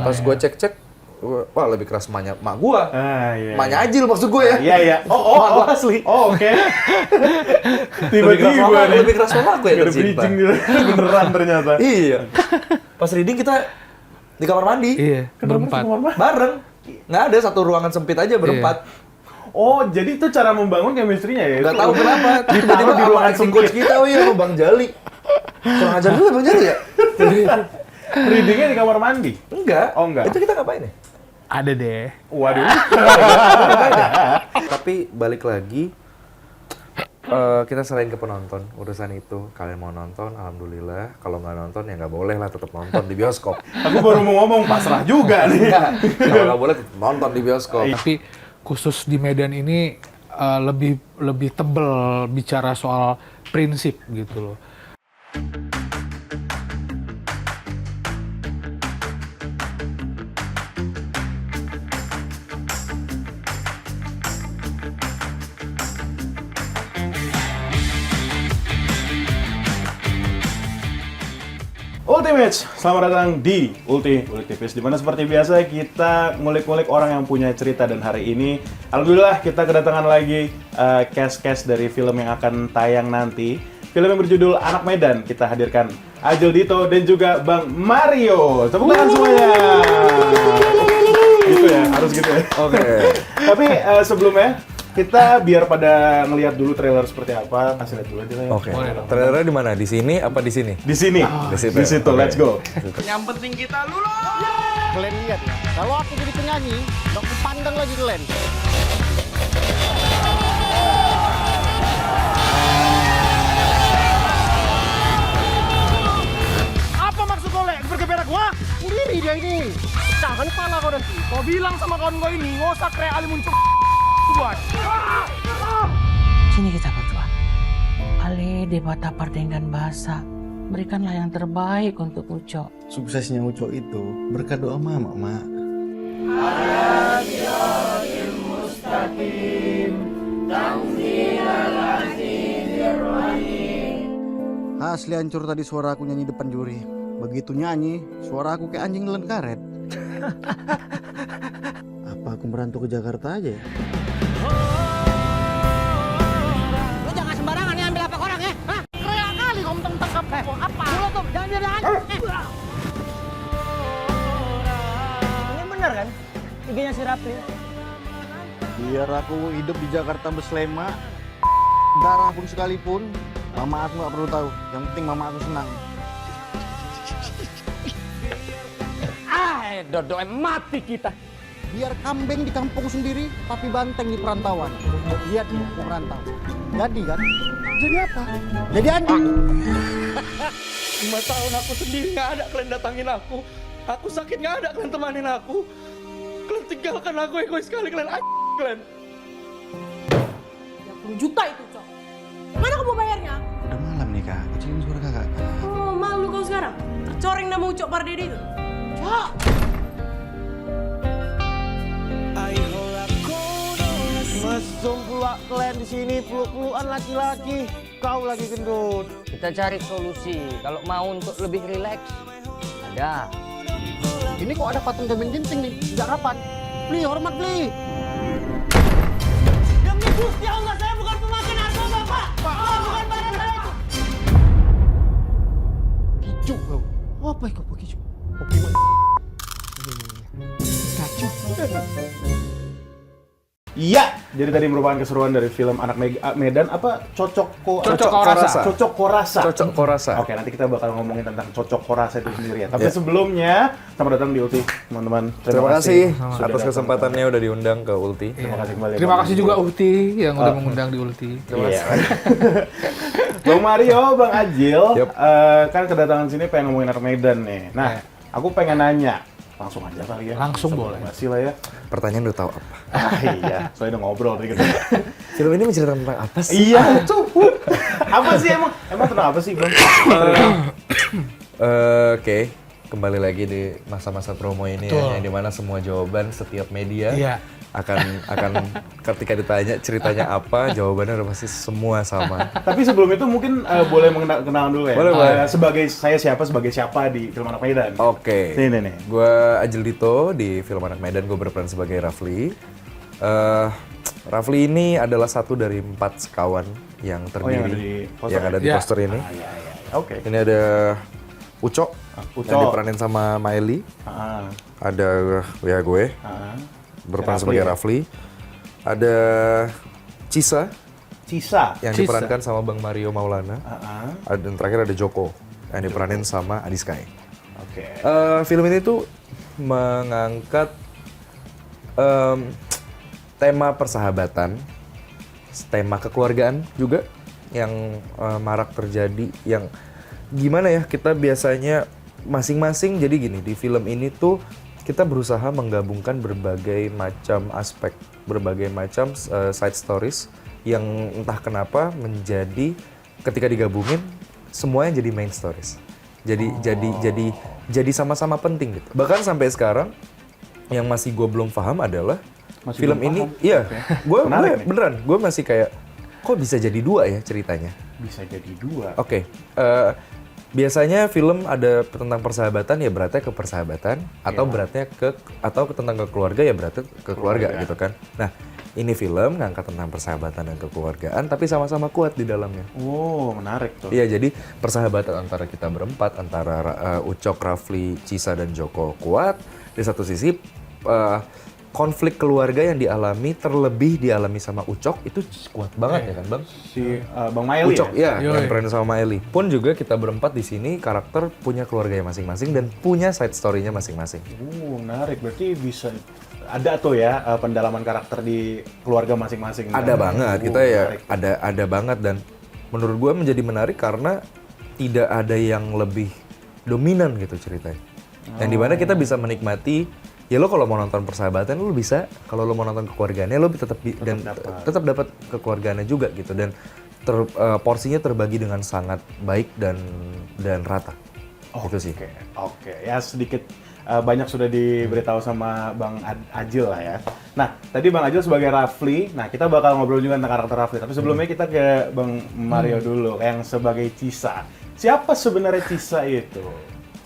Pas gue cek-cek, wah lebih keras mak gue. Iya. Maknya Ajil maksud gue ya. Iya. Oh, asli. Oh, oke. Tiba-tiba Lebih keras mama gue yang ada tercinta. bridging gitu. Beneran ternyata. Iya. Pas reading kita di kamar mandi. Iya, berempat. Bareng. Nggak ada, satu ruangan sempit aja berempat. Oh, jadi itu cara membangun chemistry-nya ya? Nggak tahu kenapa. Tiba-tiba di sama ruangan acting coach kita, oh iya, sama Bang Jali. Kurang ajar dulu Bang Jali ya? Reading-nya di kamar mandi? Enggak. Oh, enggak. Itu kita ngapain ya? Ada deh. Waduh. Tapi balik lagi, kita serahin ke penonton urusan itu. Kalian mau nonton, alhamdulillah. Kalau nggak nonton ya nggak boleh lah, tetap nonton di bioskop. Aku baru mau ngomong, pasrah juga nih. Kalau nggak boleh, tetap nonton di bioskop. Tapi khusus di Medan ini lebih tebel bicara soal prinsip gitu loh. Ultimate, selamat datang di Ultimate, di mana seperti biasa kita ngulik-ngulik orang yang punya cerita, dan hari ini alhamdulillah kita kedatangan lagi cast dari film yang akan tayang nanti. Film yang berjudul Anak Medan. Kita hadirkan Ajil Dito dan juga Bang Mario. Tepuk tangan semuanya. Gitu ya, harus gitu ya. Oke. Tapi sebelumnya kita biar pada ngelihat dulu trailer seperti apa, kasih lihat dulu aja lah ya. Oke. Trailernya di mana? Di sini apa di sini? Di sini, di situ. di situ. Oke. Let's go. Yang penting kita lulus. Kalian lihat ya, kalau aku jadi penyanyi, aku pandang lagi kalian. Apa maksud kau, Lek? Berkeberak gua? Sendiri dia ini. Jangan pala kau nanti. Kau bilang sama kawan kau ini, nggak usah kayak Ali muncul buat. Sini kita berdua. Ale debata partenggan bahasa. Berikanlah yang terbaik untuk Uco. Suksesnya Uco itu berkat doa mama, Mak. Asli hancur tadi suara aku nyanyi depan juri. Begitu nyanyi, suara aku kayak anjing nelen karet. Apa aku merantau ke Jakarta aja ya? Lu jangan sembarangan ya ambil apa orang ya. Hah? Keren kali kau tentang apa? Dulu tuh, jangan. Ini bener kan? IG-nya si Rapli. Biar aku hidup di Jakarta berselema, darah pun sekalipun, mama aku nggak perlu tahu. Yang penting mama aku senang. Dodo mati kita. Biar kambing di kampung sendiri, tapi banteng di perantauan. Lihat nih, aku merantau. Jadi kan? Jadi apa? Jadi anjing. 5 tahun aku sendiri nggak ada kalian datangin aku. Aku sakit nggak ada kalian temanin aku. Kalian tinggalkan aku egois sekali kalian kalian. 30 juta itu, Cok. Mana kamu bayarnya? Udah malam nih kak, kecilin suara kakak. Oh, malu kau sekarang? Tercoreng nama Ucok Pardede itu. Cok! Mesum pula kalian di sini peluk-pelukan laki-laki. Kau lagi gendut. Kita cari solusi. Kalau mau untuk lebih rileks, ada. Ini kok ada patung Kevin Ginting nih? Sejak kapan? Beli, hormat beli. Demi Gusti Allah, saya bukan pemakai narkoba, Pak! Oh, bukan badan saya itu! Kicu kau. Apa itu kau kicu? Pokemon. Kacu. Iya, jadi tadi merupakan keseruan dari film Anak Medan apa Cocok Korasa. Cocok Korasa. Oke, nanti kita bakal ngomongin tentang Cocok Korasa itu sendiri ya. Tapi sebelumnya, selamat datang di Ulti, teman-teman. Terima kasih sudah atas datang. kesempatannya udah diundang ke Ulti. Terima kasih kembali. Terima kasih juga Uhti yang udah mengundang di Ulti. Iya. Bang Mario, Bang Ajil, Yep. kan kedatangan sini pengen ngomongin Anak Medan nih. Nah, aku pengen nanya. Langsung aja kali ya. Langsung boleh. Masih lah ya. Pertanyaan udah tahu apa? Iya, soalnya udah ngobrol tadi gitu. Film ini menceritakan tentang apa sih? Iya, tuh. Apa sih emang tentang apa sih, Bang? Oke. kembali lagi di masa-masa promo ini Betul. ya, yang dimana semua jawaban setiap media Iya. akan ketika ditanya ceritanya apa, jawabannya udah pasti semua sama. Tapi sebelum itu mungkin boleh kenalan dulu ya. Boleh, boleh. Sebagai sebagai siapa di film Anak Medan? Oke. Nih. Gue Ajil Dito di film Anak Medan, gue berperan sebagai Rafli. Rafli ini adalah satu dari 4 sekawan yang terdiri yang ada di Ya. poster ini. Iya. Oke. Ini ada Ucok, yang diperanin sama Maeli. Ah, Ada ya gue, ah. berperan Rafli sebagai ya? Rafli. Ada Cisa, Cisa. yang Cisa. diperankan sama Bang Mario Maulana. Dan terakhir ada Joko, yang diperanin sama Adi Sky. Oke. Film ini tuh mengangkat tema persahabatan, tema kekeluargaan juga yang marak terjadi, yang gimana ya, kita biasanya masing-masing, jadi gini, di film ini tuh kita berusaha menggabungkan berbagai macam aspek, berbagai macam side stories yang entah kenapa menjadi ketika digabungin semuanya jadi main stories. Jadi sama-sama penting gitu. Bahkan sampai sekarang yang masih gue belum paham adalah Masih film belum ini, paham? iya, gue Menarik nih. beneran, gue masih kayak kok bisa jadi 2 ya ceritanya. Bisa jadi 2. Oke, biasanya film ada tentang persahabatan ya beratnya ke persahabatan, atau beratnya tentang ke keluarga ya beratnya ke keluarga gitu kan. Nah, ini film ngangkat tentang persahabatan dan kekeluargaan tapi sama-sama kuat di dalamnya. Oh, menarik tuh. Iya, jadi persahabatan antara kita berempat, antara Ucok, Rafli, Cisa, dan Joko kuat. Di satu sisi, konflik keluarga yang terlebih dialami sama Ucok itu kuat banget ya kan Bang? Si Bang Maeli Ucok, ya? ya, yang peran sama Maeli. Pun juga kita berempat di sini karakter punya keluarganya masing-masing dan punya side story-nya masing-masing. Menarik. Berarti bisa ada tuh ya pendalaman karakter di keluarga masing-masing. Ada banget, kita ya menarik. ada banget, dan menurut gue menjadi menarik karena tidak ada yang lebih dominan gitu ceritanya. Yang dimana kita bisa menikmati, ya lo kalau mau nonton persahabatan lo bisa, kalau lo mau nonton kekeluargaannya lo tetap dapat kekeluargaannya juga gitu, dan porsinya terbagi dengan sangat baik dan rata. Itu sih. Oke. Ya sedikit banyak sudah diberitahu sama Bang Ajil lah ya. Nah, tadi Bang Ajil sebagai Rafli, nah kita bakal ngobrol juga tentang karakter Rafli. Tapi sebelumnya kita ke Bang Mario dulu, yang sebagai Cisa. Siapa sebenarnya Cisa itu?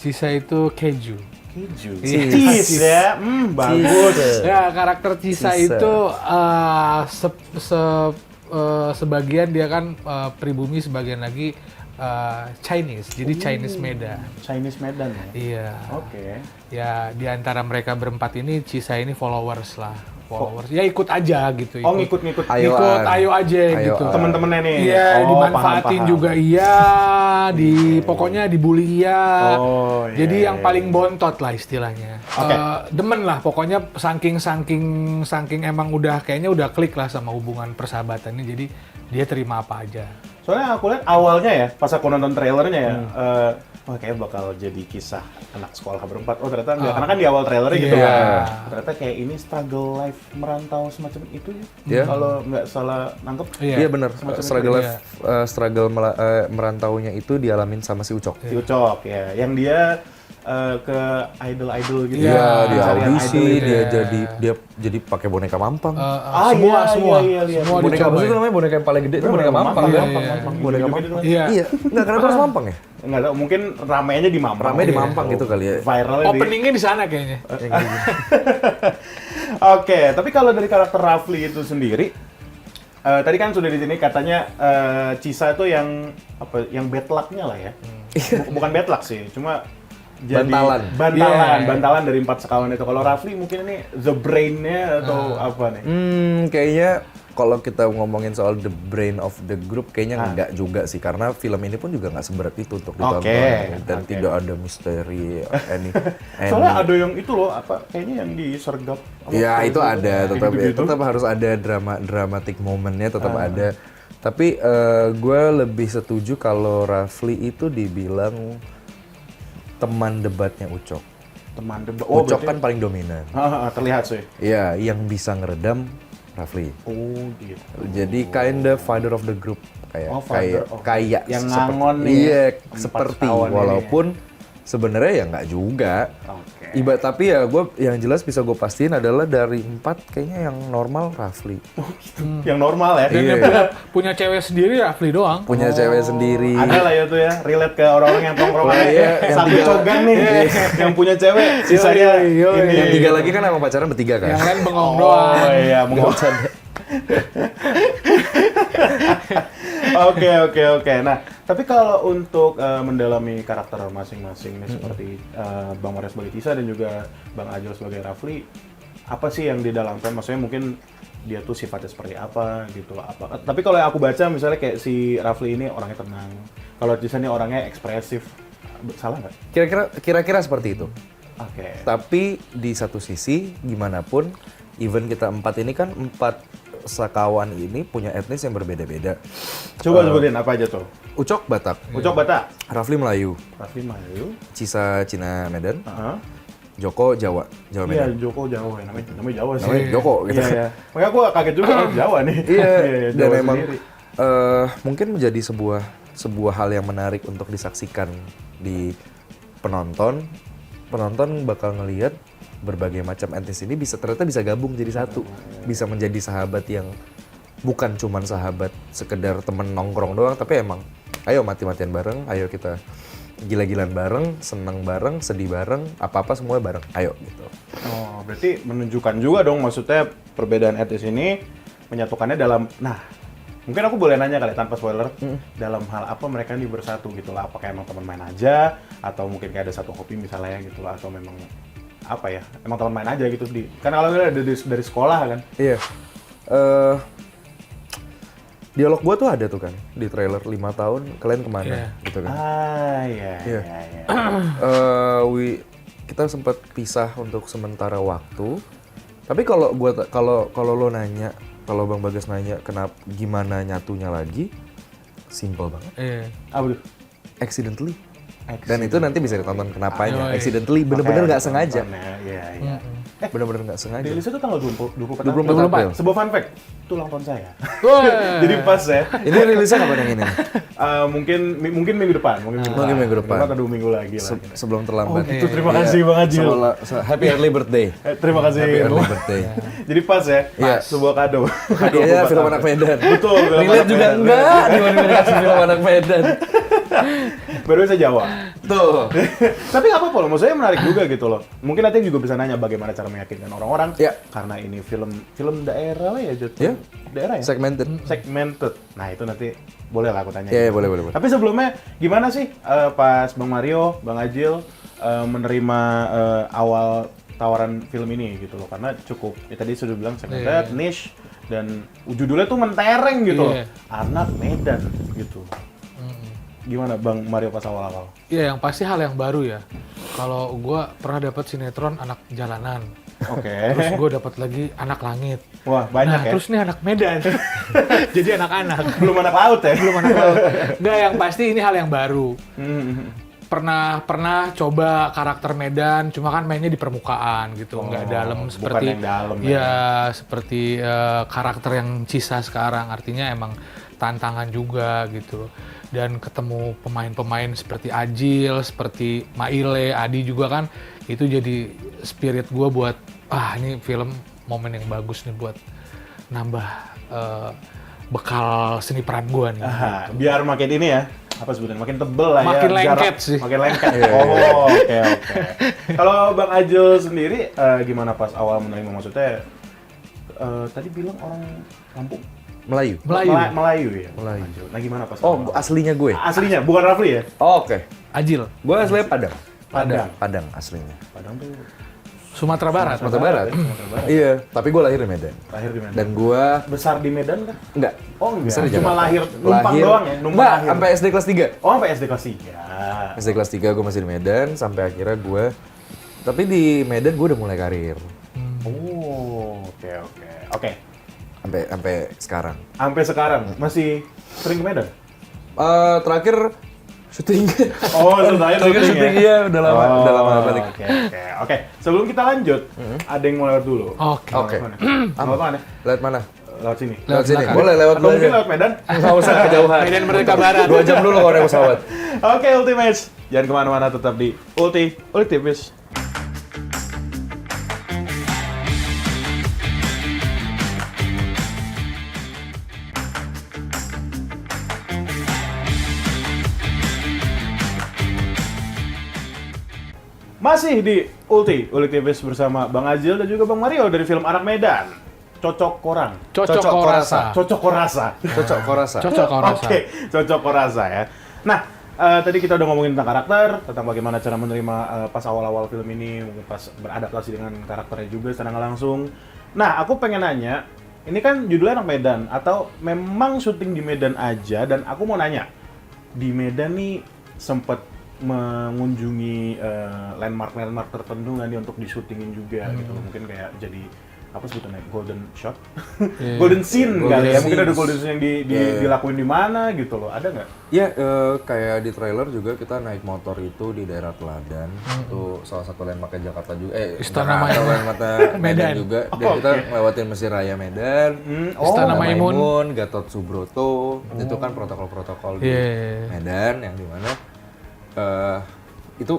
Cisa itu keju. Keju. Cheese. Ya, bagus. Ya, karakter Cisa Cisa. itu sebagian dia kan pribumi, sebagian lagi Chinese. Jadi Chinese Medan. Chinese Medan ya? Iya. Oke. Ya, di antara mereka berempat ini Cisa ini followers lah. Followers. Ya ikut aja gitu. Oh, ngikut-ngikut. Ayoan. Ikut, ayo aja gitu. Temen-temennya nih. Iya, Oh, dimanfaatin paham. juga iya, pokoknya dibully iya. Oh, iya, Jadi yang iya, paling bontot lah istilahnya. Oke. Demen lah, pokoknya saking emang kayaknya udah klik lah sama hubungan persahabatannya. Jadi dia terima apa aja. Soalnya aku lihat awalnya ya, pas aku nonton trailernya ya, wah kayaknya bakal jadi kisah anak sekolah berempat. Oh ternyata enggak, karena kan di awal trailernya gitu Iya. kan. Ternyata kayak ini struggle life merantau semacam itu ya. Iya. Kalau nggak salah nangkep. Iya benar, Semacam struggle merantaunya itu dialamin sama si Ucok. Si Ucok ya, yang dia ke idol-idol gitu. Iya, dia Pencarian audisi, idol gitu. dia jadi pakai boneka mampang. Semua lihat. semua Boneka apa sih itu dicobain. namanya, boneka yang paling gede itu boneka mampang kan? Boneka mampang. Iya. Iya, enggak, kenapa harus mampang ya? Nggak tahu, mungkin ramenya di Mampang. Ramai di mampang gitu kali ya. Viralnya di... Openingnya di sana kayaknya. Oke, tapi kalau dari karakter Rafli itu sendiri, tadi kan sudah di sini katanya Cisa itu yang apa? Yang bad luck-nya lah ya. Bukan bad luck sih, cuma jadi Bantalan. bantalan dari 4 sekawan itu. Kalau Rafli mungkin ini the brain-nya atau apa nih? Kayaknya kalau kita ngomongin soal the brain of the group, kayaknya enggak juga sih, karena film ini pun juga nggak seberat itu untuk ditonton dan tidak ada misteri Soalnya ada yang itu loh, apa kayaknya yang disergap. Ya itu ada, tetap Gitu-gitu. tetap harus ada dramatic momennya, tetap ada. Tapi gue lebih setuju kalau Rafli itu dibilang teman debatnya Ucok. Teman debat. Ucok kan paling dominan. Terlihat sih. Iya, yang bisa ngeredam Rafli. Oh gitu. Jadi kind of father of the group, kayak Oh, father of- kayak yang seperti- ngangon nih, Iya, empat seperti kawan ini. walaupun Sebenarnya ya nggak juga. Oke. Tapi ya gue yang jelas bisa gue pastiin adalah dari 4 kayaknya yang normal Rafli. Yang normal ya. Dan Iya. yang punya cewek sendiri Rafli doang. Punya cewek sendiri. Ada lah ya tuh ya, relate ke orang-orang yang tongkrongan. Iya, yang Satu tiga- cogan nih, yang punya cewek, sisanya ini. Yang 3 lagi kan emang pacaran bertiga kan. Yang lain bengong doang. Oh iya, Oke. Nah, tapi kalau untuk mendalami karakter masing-masing nih seperti Bang Mario sebagai Tisa dan juga Bang Ajil sebagai Rafli, apa sih yang didalamkan? Maksudnya mungkin dia tuh sifatnya seperti apa gitu loh. Tapi kalau yang aku baca misalnya kayak si Rafli ini orangnya tenang, kalau Tisa ini orangnya ekspresif. Salah nggak? Kira-kira seperti itu. Oke. Tapi di satu sisi gimana pun, even kita 4 ini kan 4 sekawan ini punya etnis yang berbeda-beda. Coba sebutin apa aja tuh? Ucok Batak, Ucok Batak, Rafli Melayu, Rafli Melayu, Cisa Cina Medan, Heeh. Joko Jawa Iya, Medan. Joko Jawa ya, namanya Jawa sih. Namanya Joko gitu. Iya. Makanya aku kaget juga Jawa nih. Iya, dan Jawa emang sendiri. mungkin menjadi sebuah hal yang menarik untuk disaksikan di penonton. Penonton bakal ngelihat berbagai macam etnis ini ternyata bisa gabung jadi satu, bisa menjadi sahabat yang bukan cuman sahabat sekedar temen nongkrong doang, tapi emang ayo mati-matian bareng, ayo kita gila-gilaan bareng, seneng bareng, sedih bareng, apa-apa semua bareng, ayo gitu. Oh, berarti menunjukkan juga dong, maksudnya perbedaan etnis ini menyatukannya dalam, nah mungkin aku boleh nanya kali tanpa spoiler, dalam hal apa mereka ini bersatu gitu lah, apakah emang teman main aja, atau mungkin kayak ada satu hobi misalnya gitu lah, atau memang apa ya, emang teman main aja gitu, karena kalau ada dari sekolah kan. Iya. Dialog gua tuh ada tuh kan di trailer 5 tahun kalian kemana gitu kan. Iya. Kita sempat pisah untuk sementara waktu. Tapi kalau lo nanya, kalau Bang Bagas nanya kenapa gimana nyatunya lagi, simple banget. Iya. Apa tuh? Accidentally. Dan itu nanti bisa ditonton kenapanya. Oh, iya. Accidentally, bener-bener nggak sengaja. Iya. Bener-bener nggak sengaja. Rilisnya tuh tanggal 24 24 April. Sebuah fun fact, itu ulang tahun saya. Wah. Jadi pas ya. Ini rilisnya kapan yang ini? Mungkin minggu depan. Mungkin minggu depan. Atau 2 minggu lagi lah. Sebelum Oh terlambat. gitu, terima kasih Bang Ajil. Happy early birthday. Terima kasih. Happy early birthday. Jadi pas ya, Iya. sebuah kado. Hadiahnya film anak Medan. Betul. film Relate anak juga Medan. enggak, di kasih film anak Medan. Baru bisa Jawa. Tuh. Tapi nggak apa-apa loh, maksudnya menarik juga gitu loh. Mungkin nanti juga bisa nanya bagaimana cara meyakinkan orang-orang. Iya. Karena ini film daerah lah ya jatuh. Iya. Daerah ya? Segmented. Segmented. Nah itu nanti boleh lah aku tanya. Iya, boleh. Tapi sebelumnya gimana sih pas Bang Mario, Bang Ajil menerima awal tawaran film ini gitu loh? Karena cukup, ya tadi sudah bilang segmented, niche, dan judulnya tuh mentereng gitu loh. Iya. Anak Medan gitu. Gimana Bang Mario pas awal-awal? Iya, yang pasti hal yang baru ya. Kalau gue pernah dapat sinetron anak jalanan, Oke. terus gue dapat lagi anak langit. Wah banyak Nah, ya? terus nih anak Medan. Jadi anak-anak. Belum anak laut ya? Belum anak laut. Enggak, yang pasti ini hal yang baru. Hmm. Pernah coba karakter Medan, cuma kan mainnya di permukaan gitu, nggak dalam bukan seperti yang dalam ya. ya seperti karakter yang Cisa sekarang. Artinya emang tantangan juga gitu. Dan ketemu pemain-pemain seperti Ajil, seperti Maile, Adi juga kan, itu jadi spirit gue buat ini film momen yang bagus nih buat nambah bekal seni peran gue nih. Aha, biar makin ini ya, apa sebutannya, makin tebel lah ya. Makin lengket jarak- sih. Makin lengket. Oh, oke. Kalau Bang Ajil sendiri gimana pas awal menerima, maksudnya tadi bilang orang Lampung? Melayu. Melayu. Melayu ya? Melayu. Ajil. Nah gimana pas Oh, awal? aslinya gue. Aslinya, bukan Rafli ya? Oh, oke. Ajil, Gue aslinya Padang. Padang. Padang aslinya. Padang tuh Sumatera Barat. Sumatera Barat. Sumatera Barat. Iya, tapi gue lahir di Medan. Lahir di Medan. Dan gue Besar di Medan kan? enggak. Oh enggak, Besar di cuma Jakarta. lahir, numpang doang ya? Numpang Enggak, lahir. sampai SD kelas 3. Oh sampai SD kelas 3. SD kelas 3 gue masih di Medan, sampai akhirnya gue... Tapi di Medan gue udah mulai karir. Oh, oke. Sampai sekarang. Sampai sekarang masih sering ke Medan? Terakhir syuting. Oh, sudah syuting ya, udah lama balik. Oke. Sebelum kita lanjut, ada yang mau lewat dulu. Oke. Oke. Apa mana? Lihat mana? lewat sini? Lewat sini, belakang. boleh lewat Atau dulu mungkin aja. lewat Medan? Nggak usah kejauhan. Medan Merdeka Barat. 2 jam dulu kalau naik pesawat. Oke, Ultimates. Jangan kemana-mana, tetap di Ultimates. Masih di Ultimates bersama Bang Azil dan juga Bang Mario dari film Anak Medan. Cocok Korang. Cocok Korasa. Cocok Korasa. Cocok korasa. Cocok Korasa. Oke, Cocok Korasa ya. Nah, tadi kita udah ngomongin tentang karakter, tentang bagaimana cara menerima pas awal-awal film ini, mungkin pas beradaptasi dengan karakternya juga secara nggak langsung. Nah, aku pengen nanya, ini kan judulnya Anak Medan, atau memang syuting di Medan aja, dan aku mau nanya, di Medan nih sempet mengunjungi landmark-landmark tertentu nggak nih untuk di-syutingin juga gitu, mungkin kayak jadi apa sebutannya, golden shot, golden scene kali ya, mungkin ada golden scene yang dilakuin di mana gitu loh, ada nggak? Ya, kayak di trailer juga kita naik motor itu di daerah Teladan. Itu salah satu landmarknya Jakarta juga. Istana Jakarta, Maimun. landmarknya Medan Medan. juga. Dan kita ngelewatin Mesir Raya Medan, Istana Maimun. Gatot Subroto. Itu kan protokol-protokol di Yeah. Medan yang dimana itu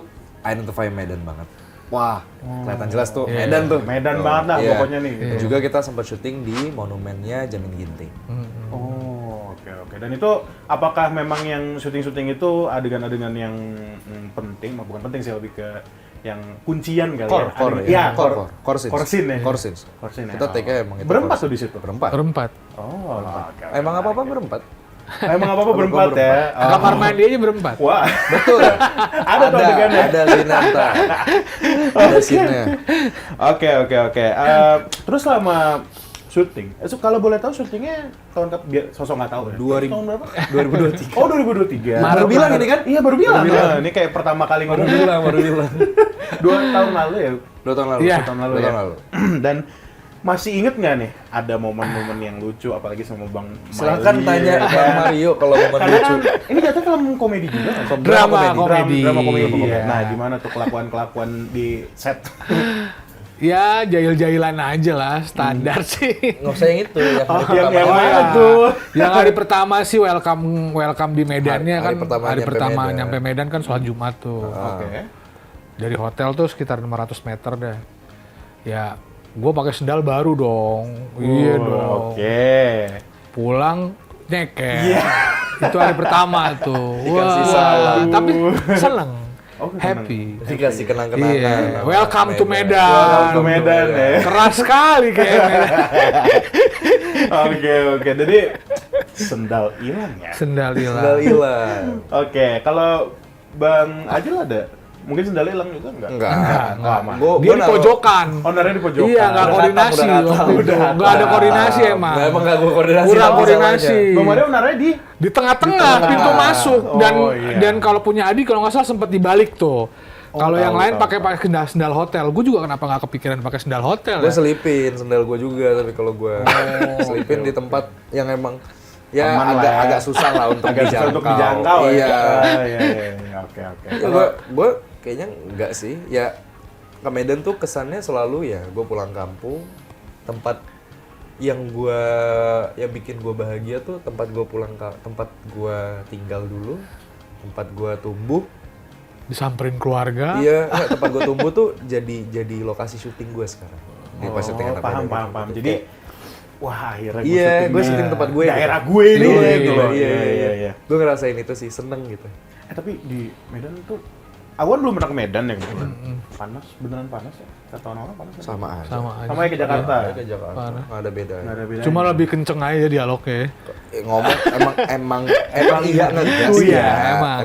identify Medan banget. Wah, kelihatan jelas tuh Medan tuh. Medan banget dah Iya. pokoknya nih. Dan juga kita sempat syuting di monumennya Jamin Ginting. Oh, oke. Dan itu apakah memang yang syuting-syuting itu adegan-adegan yang penting, bukan penting sih, lebih ke yang kuncian kali ya? Core scenes. Core scene ya? Core scenes. Core scene ya? Kita take-nya emang itu Berempat core tuh di scene. situ? Berempat. Oh, oke. Emang apa-apa berempat? Emang apa-apa berempat ya? Oh. Kamar mandi aja berempat. Wah, Betul. ada tuh adegannya. Ada Linanta. Ada scene-nya. Oke. Terus selama syuting, kalau boleh tahu syutingnya tahun biar sosok nggak tahu ya? 2000. Tahun berapa? 2023. Oh, 2023. Baru bilang ini kan? Iya, baru bilang. Baru bilang. Nah, ini kayak pertama kali ngomong. Baru bilang. 2 tahun lalu ya? 2 tahun lalu. Iya. 2 tahun lalu 2 ya? tahun lalu. Dan masih inget nggak nih ada momen-momen yang lucu, apalagi sama Bang Silakan Miley, tanya ya Bang kan? Mario kalau momen Karena lucu. kan ini jatuh film komedi juga nggak sih? Drama komedi. Drama komedi. Iya. Nah, gimana tuh kelakuan-kelakuan di set? Ya jahil-jahilan aja lah, standar sih. Nggak usah yang itu. Yang hari yang pertama. mana tuh? Yang hari pertama sih welcome di Medannya Hari kan. pertama Hari nyampe pertama Medan. nyampe Medan kan sholat Jumat tuh. Oke. Dari hotel tuh sekitar 500 meter deh. Ya, gue pakai sendal baru dong. Iya dong. Oke. Pulang nyeket. Itu hari pertama tuh. Dikasih Wah, salam. tapi seneng. Oh, seneng. Happy. Dikasih kenang-kenangan. Iya. sama Welcome to Medan. Welcome to Medan ya. Keras sekali kayaknya. Oke. Jadi sendal hilang ya. Sendal Sendal hilang. hilang. Oke, kalau Bang Ajil ada? Mungkin sendal hilang juga enggak? Enggak. aman. Dia di pojokan. Ownernya di pojokan. Iya, nggak Udah koordinasi khatam, udah waktu itu. khatam. Nggak ada koordinasi emang. Emang nggak gue koordinasi. Kurang sama koordinasi. masalahnya. Bang Mario ownernya di Di tengah-tengah Di tengah. pintu masuk dan Oh, iya. dan kalau punya Adi kalau nggak salah sempat dibalik tuh. Kalau tahu, yang lain tahu, pakai sendal hotel. Gue juga kenapa nggak kepikiran pakai sendal hotel Gue ya? selipin sendal gue juga, tapi kalau gue selipin di tempat yang emang ya Aman lah ya. agak susah lah untuk agak susah dijangkau. untuk dijangkau ya. Iya. Iya. Oke. Ya, gue kayaknya enggak sih. Ya ke Medan tuh kesannya selalu ya gue pulang kampung, tempat yang bikin gue bahagia tuh tempat gue tempat gue tinggal dulu, tempat gue tumbuh. Disamperin keluarga. Iya, tempat gue tumbuh tuh jadi lokasi syuting gue sekarang. Di pas syuting Anak Medan paham. gitu. Jadi wah, akhirnya Iya, gue syutingnya syuting tempat gue. daerah gitu. gue nih Iya, gitu loh. Iya. Gue ngerasain itu sih, seneng gitu. Tapi di Medan tuh aku kan belum pernah ke Medan ya kebetulan. Panas, beneran panas ya? Kata orang panas ya? Sama aja. Sama aja. Sama kayak ke Jakarta. Kayak ke Jakarta, Parah. nggak ada bedanya. Nggak ada bedanya. Cuma lebih kenceng aja dialognya. Ngomong emang iya ngegas Iya, ya. emang.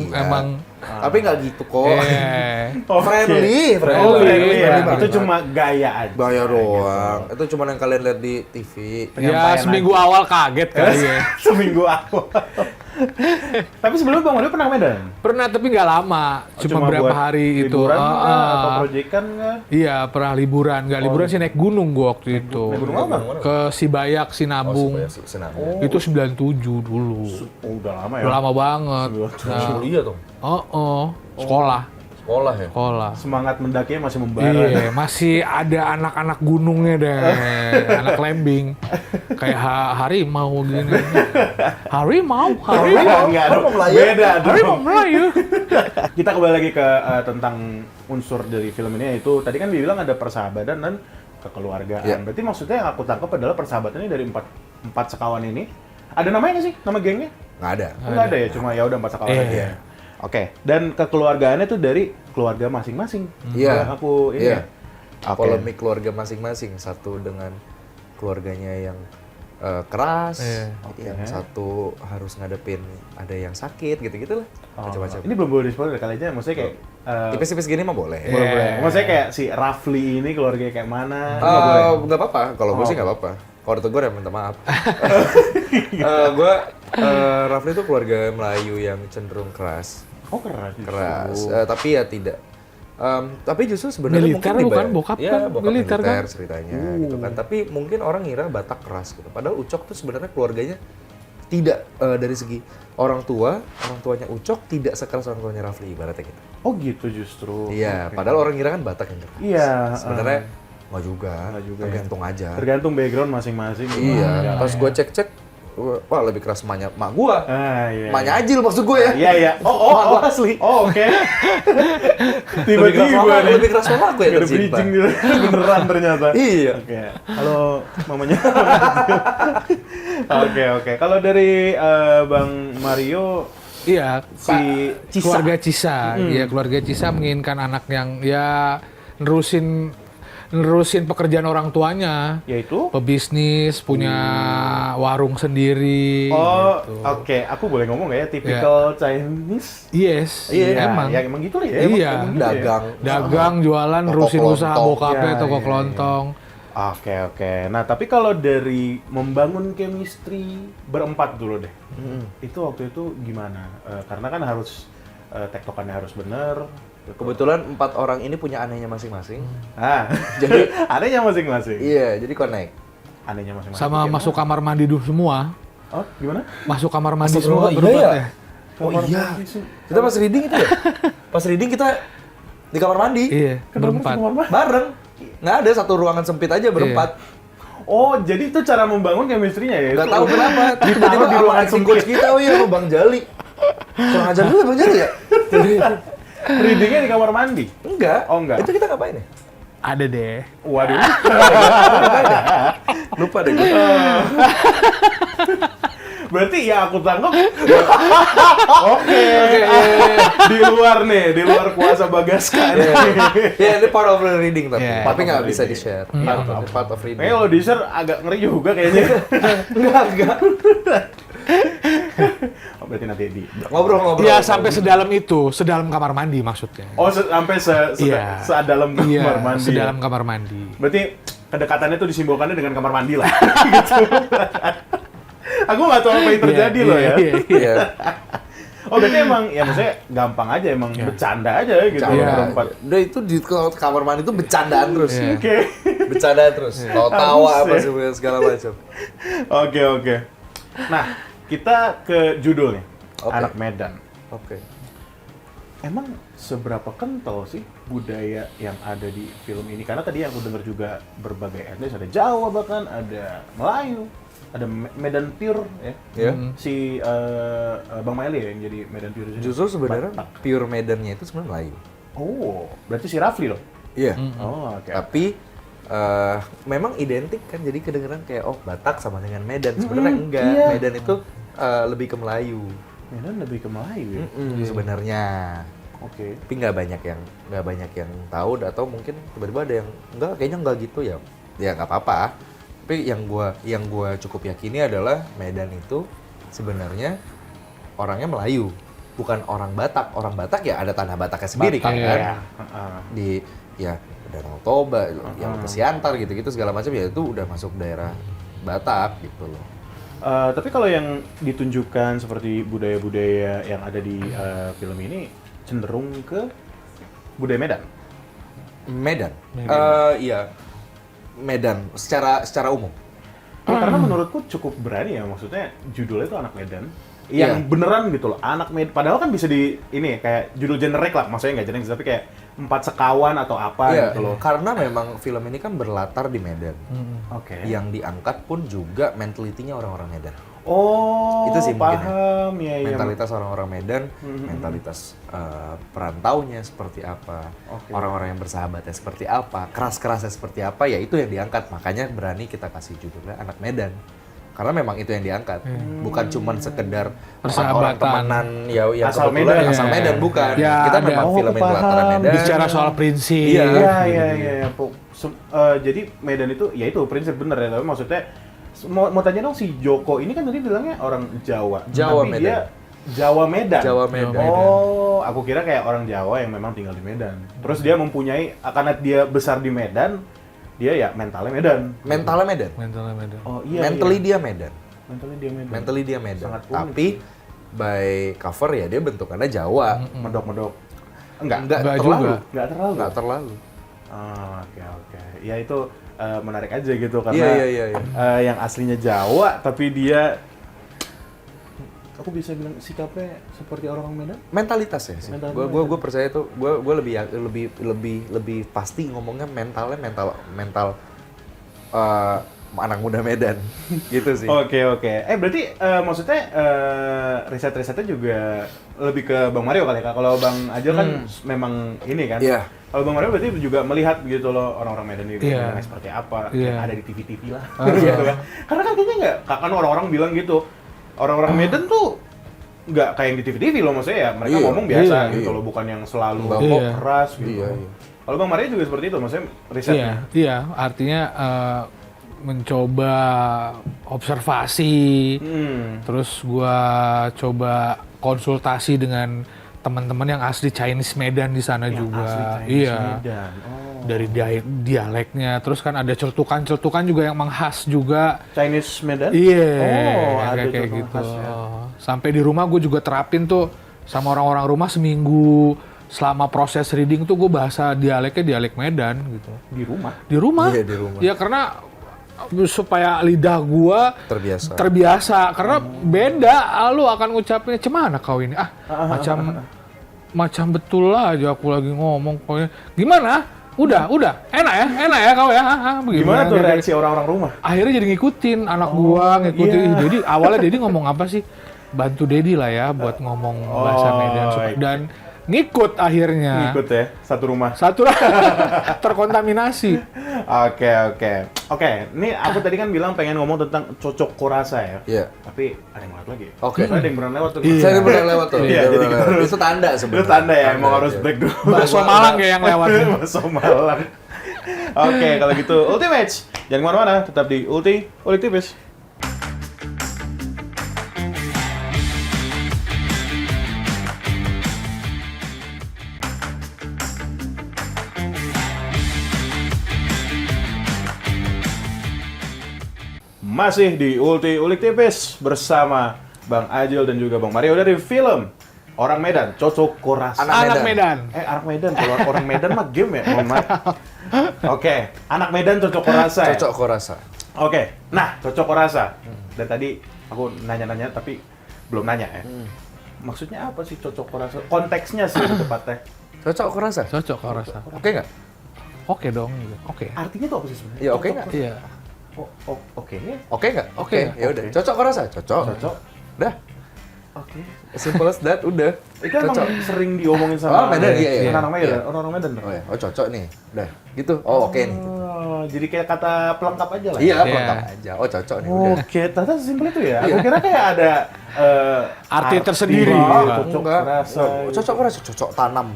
Emang tapi nggak gitu kok. Oh, friendly. friendly ya. banget. Itu cuma gaya aja. Gaya doang. Itu cuma yang kalian lihat di TV. Ya seminggu awal kaget kali ya. Seminggu awal. Tapi sebelumnya Bang Mario pernah ke Medan? Pernah tapi nggak lama, cuma berapa buat hari itu. liburan atau proyekan nggak? Iya pernah liburan, nggak liburan sih naik gunung gua waktu itu. Naik gunung apa? Ke Sibayak, Sinabung. Senang. Itu 97 dulu. Oh, udah lama ya? Udah lama banget. Iya tuh. Sekolah. Sekolah ya. Sekolah. Semangat mendakinya masih membara. Iya, masih ada anak-anak gunungnya deh, anak lembing, kayak harimau gini. Harimau. Enggak, beda. Harimau Melayu. Kita kembali lagi ke tentang unsur dari film ini, yaitu tadi kan dibilang ada persahabatan dan kekeluargaan. Iya. Berarti maksudnya yang aku tangkap adalah persahabatan ini dari empat sekawan ini. Ada namanya nggak sih? Nama gengnya? Nggak ada. Nggak ada ya, cuma ya udah 4 sekawan Iya. aja. Oke, dan kekeluargaannya tuh dari keluarga masing-masing. Iya. Kalau aku ini Iya. ya. Oke. Polemik keluarga masing-masing. Satu dengan keluarganya yang keras, Iya. yang satu harus ngadepin ada yang sakit, gitu-gitu lah. Macam-macam. Ini belum boleh di-spoiler kali aja, maksudnya kayak Tipis-tipis gini mah boleh. boleh. Maksudnya kayak si Rafli ini keluarganya kayak mana? Nggak boleh. Nggak apa-apa. Kalau gue sih nggak apa-apa. Kalau itu gue minta maaf. Rafli itu keluarga Melayu yang cenderung keras. Oh keras. justru. Keras. Tapi ya tidak. Tapi justru sebenarnya Militer mungkin bukan? Bokap ya, kan bokap militer militer, kan? ceritanya gitu kan. Tapi mungkin orang ngira Batak keras gitu. Padahal Ucok tuh sebenarnya keluarganya tidak dari segi orang tuanya Ucok tidak sekeras orang tuanya Rafli ibaratnya gitu. Oh gitu justru. Iya, Oke. padahal orang ngira kan Batak yang keras. Iya. Sebenarnya nggak juga, Nggak juga, tergantung aja. Tergantung background masing-masing. Iya, pas gue cek-cek, wah lebih keras emaknya mak gua. Iya. Emaknya Ajil maksud gue ya. Iya. Oh, asli. Oh, oke. Lebih keras Tiba-tiba mama, nih. lebih keras mama gue yang Nggak ada tercinta. bridging gitu. Beneran ternyata. Iya. Oke. Halo, mamanya. Oke. Kalau dari Bang Mario, Iya, Si Pak, Cisa. keluarga Cisa. Iya, keluarga Cisa menginginkan anak yang ya nerusin pekerjaan orang tuanya. yaitu Pebisnis, punya warung sendiri. Oh, gitu. oke. Aku boleh ngomong nggak ya? Typical Chinese? Yes, Iya, emang. Ya, emang gitu lah ya. Iya. Emang gitu ya. Dagang, jualan, Toko nerusin usaha kelontong. bokapnya, Iya, toko iya, kelontong. Oke. Nah, tapi kalau dari membangun chemistry berempat dulu deh. Itu waktu itu gimana? Karena kan harus tektokannya harus bener. Kebetulan 4 orang ini punya anehnya masing-masing. Jadi anehnya masing-masing. Iya, jadi connect. Anehnya masing-masing. Sama Gimana? masuk kamar mandi dulu semua. Oh, gimana? Masuk kamar mandi Astagfirullah, semua iya berempat ya? ya. Kamar iya. mandi sih. Kita pas reading itu ya? Pas reading kita di kamar mandi. Iya, Kenapa berempat. masuk kamar mandi? Bareng. Nggak ada satu ruangan sempit aja berempat. Oh, jadi itu cara membangun chemistry-nya ya? Nggak Itu tahu kenapa. Tiba-tiba di sama ruangan acting coach sempit. kita, oh iya sama Bang Jali. Kurang ajar dulu ya Bang Jali ya? Reading-nya di kamar mandi? Enggak. Oh, enggak. Itu kita ngapain ya? Ada deh. Waduh. Lupa deh gue. Berarti ya aku tangkap. Oke. Di luar kuasa Bagaska nih. Ya, ini part of the reading tapi. Iya. Tapi nggak Part of bisa reading. di-share. Iya. Part of reading. Kayaknya kalau di-share agak ngeri juga kayaknya. Enggak. Oh, berarti nanti di. Ngobrol-ngobrol. Ya sampai sedalam itu, sedalam kamar mandi maksudnya. Oh, sampai Iya. sedalam kamar Iya, mandi. sedalam kamar mandi. Berarti kedekatannya itu disimbolkannya dengan kamar mandi lah. Gitu. Aku nggak tahu apa yang terjadi loh ya. Iya. Oh, berarti emang ya maksudnya gampang aja emang bercanda aja gitu Iya. berempat. Udah itu di kamar mandi itu bercandaan terus. Iya. Oke. Bercandaan terus. Tawa apa Harus ya. sebenarnya segala macam. Oke. Nah, kita ke judulnya. Oke. Anak Medan. Oke. Emang seberapa kental sih budaya yang ada di film ini? Karena tadi aku dengar juga berbagai etnis, ada Jawa bahkan, ada Melayu, ada Medan Pure ya. Ya. Si Bang Maili ya yang jadi Medan Pure di sini. Justru sebenarnya Batak. pure Medannya itu sebenarnya Melayu. Oh, berarti si Rafli loh. Iya. Oh, oke. Tapi memang identik kan, jadi kedengeran kayak oh Batak sama dengan Medan. Sebenarnya enggak. iya. Medan itu lebih ke Melayu. Medan lebih ke Melayu ya. Sebenarnya. Oke. Tapi nggak banyak yang tahu atau mungkin tiba-tiba ada yang enggak, kayaknya enggak gitu ya. Ya nggak apa-apa. Tapi yang gua cukup yakini adalah Medan itu sebenarnya orangnya Melayu, bukan orang Batak. Orang Batak ya ada tanah Bataknya sendiri Batak, kan. Iya. Di ya Danau Toba, yang Pesiantar gitu-gitu segala macam ya itu udah masuk daerah Batak gitu loh. Tapi kalau yang ditunjukkan seperti budaya-budaya yang ada di film ini cenderung ke budaya Medan. Medan. Iya. Medan secara umum. Karena menurutku cukup berani ya, maksudnya judulnya itu Anak Medan. yang Iya. beneran gitu loh, anak Medan. Padahal kan bisa di ini kayak judul generik lah, maksudnya nggak generik tapi kayak 4 sekawan atau apa Iya, gitu loh. karena memang film ini kan berlatar di Medan. Oke. Yang diangkat pun juga mentalitinya orang-orang Medan. Oh, Itu sih mungkin ya. paham ya. Mentalitas orang-orang Medan, mentalitas perantaunya seperti apa, Oke. orang-orang yang bersahabatnya seperti apa, keras-kerasnya seperti apa, ya itu yang diangkat. Makanya berani kita kasih judulnya Anak Medan. Karena memang itu yang diangkat, bukan cuman sekedar orang Persahabatan. temenan ya yang Asal kebetulan Medan. asal Medan, bukan. Ya, Kita ada. memang Oh, film yang paham. berlatar Medan. Bicara soal prinsip. Iya. Iya. Jadi Medan itu, ya itu prinsip bener ya. Tapi maksudnya, mau tanya dong si Joko ini kan tadi bilangnya orang Jawa. Jawa tapi Medan. dia Jawa Medan. Jawa Medan. Oh, aku kira kayak orang Jawa yang memang tinggal di Medan. Terus dia mempunyai, karena dia besar di Medan, dia ya mentalnya Medan. Mentalnya Medan. Mentalnya Medan. Oh iya. Mentally iya. dia Medan. Mentally dia Medan. Mentally dia Medan. Sangat unik Tapi by cover ya dia bentukannya Jawa. Medok-medok. Enggak. Enggak terlalu. juga. Enggak terlalu. Enggak terlalu. Oh, oke. Ya itu menarik aja gitu karena Iya. yang aslinya Jawa tapi dia, aku bisa bilang sikapnya seperti orang Medan. Mentalitasnya sih. Mental Gue percaya itu gue lebih pasti ngomongnya mental anak muda Medan gitu sih. Oke. Berarti maksudnya riset-risetnya juga lebih ke Bang Mario kali ya? Kalau Bang Ajil kan memang ini kan. Iya. Kalau Bang Mario berarti juga melihat gitu loh orang-orang Medan ini Iya. Medannya seperti apa, Iya. yang ada di TV-TV lah. Gitu kan. Karena kan kayaknya nggak, kan orang-orang bilang gitu. Orang-orang Medan tuh nggak kayak yang di TV-TV loh, maksudnya ya mereka Iya. ngomong biasa Iya. gitu loh, bukan yang selalu Iya. keras gitu. Iya. Kalau Bang Mario juga seperti itu, maksudnya risetnya. Iya, artinya mencoba observasi, terus gua coba konsultasi dengan teman-teman yang asli Chinese Medan di sana Yang juga. asli Chinese Iya. Medan. Oh. Dari dialeknya, terus kan ada celtukan-celtukan juga yang menghas juga. Chinese Medan? Iya, Oh, ada kayak celtukan gitu. khas ya. Sampai di rumah gue juga terapin tuh sama orang-orang rumah seminggu. Selama proses reading tuh gue bahasa dialeknya dialek Medan gitu. Di rumah? Di rumah? Iya, di rumah. Ya karena supaya lidah gue terbiasa. Karena beda, lu akan ngucapnya cemana kau ini? Macam betul lah aja aku lagi ngomong kau ini. Gimana? Udah, enak ya kau ya. Gimana tuh reaksi orang-orang rumah? Akhirnya jadi ngikutin anak gua, ngikutin. Jadi awalnya Dedi ngomong apa sih? Bantu Dedi lah ya buat ngomong bahasa Medan dan ngikut akhirnya. Ngikut ya, satu rumah. Satu terkontaminasi. Oke. Ini aku tadi kan bilang pengen ngomong tentang cocok kurasa ya. Iya. Tapi ada yang lewat lagi. Oke. Ada yang beneran lewat tuh. Saya benar lewat tuh. Iya, jadi kita harus- itu tanda sebenarnya. Itu tanda ya, emang Tanda, harus iya. break dulu. Bakso Malang kayak yang lewat. Bakso Malang. Oke, kalau gitu Ultimate. Jangan kemana-mana, tetap di Ulik Tipis. Masih di Ulik Tipis bersama Bang Ajil dan juga Bang Mario dari film Orang Medan, Cocok Kurasa. Anak Medan. Anak Medan. Kalau orang Medan mah game ya, mohon maaf. Oke, Anak Medan Cocok Kurasa. Ya? Cocok kurasa. Oke, nah Cocok Kurasa. Dan tadi aku nanya-nanya tapi belum nanya ya. Maksudnya apa sih Cocok Kurasa? Konteksnya sih lebih tepatnya. Cocok kurasa. Cocok kau rasa. Oke nggak? Oke dong. Oke. Artinya tuh apa sih sebenarnya? Iya, oke nggak? Iya. Oke. Oke nggak? Oke. Ya udah. Cocok kurasa. Cocok. Cocok. Udah. Oke. Simple as that. Udah. Itu emang Cocok. sering diomongin sama Oh, Medan, iya. Orang Medan, Iya. orang Medan. Oh ya. Oh cocok nih. Udah. Gitu. Oh oke nih. Oh, jadi kayak kata pelengkap aja lah. Iya. Iya. Pelengkap aja. Oh cocok nih. Udah. Oke, ternyata sesimpel itu ya. Aku kira kayak ada Arti tersendiri. Enggak, cocok Enggak. kurasa. Cocok kurasa. Cocok tanam.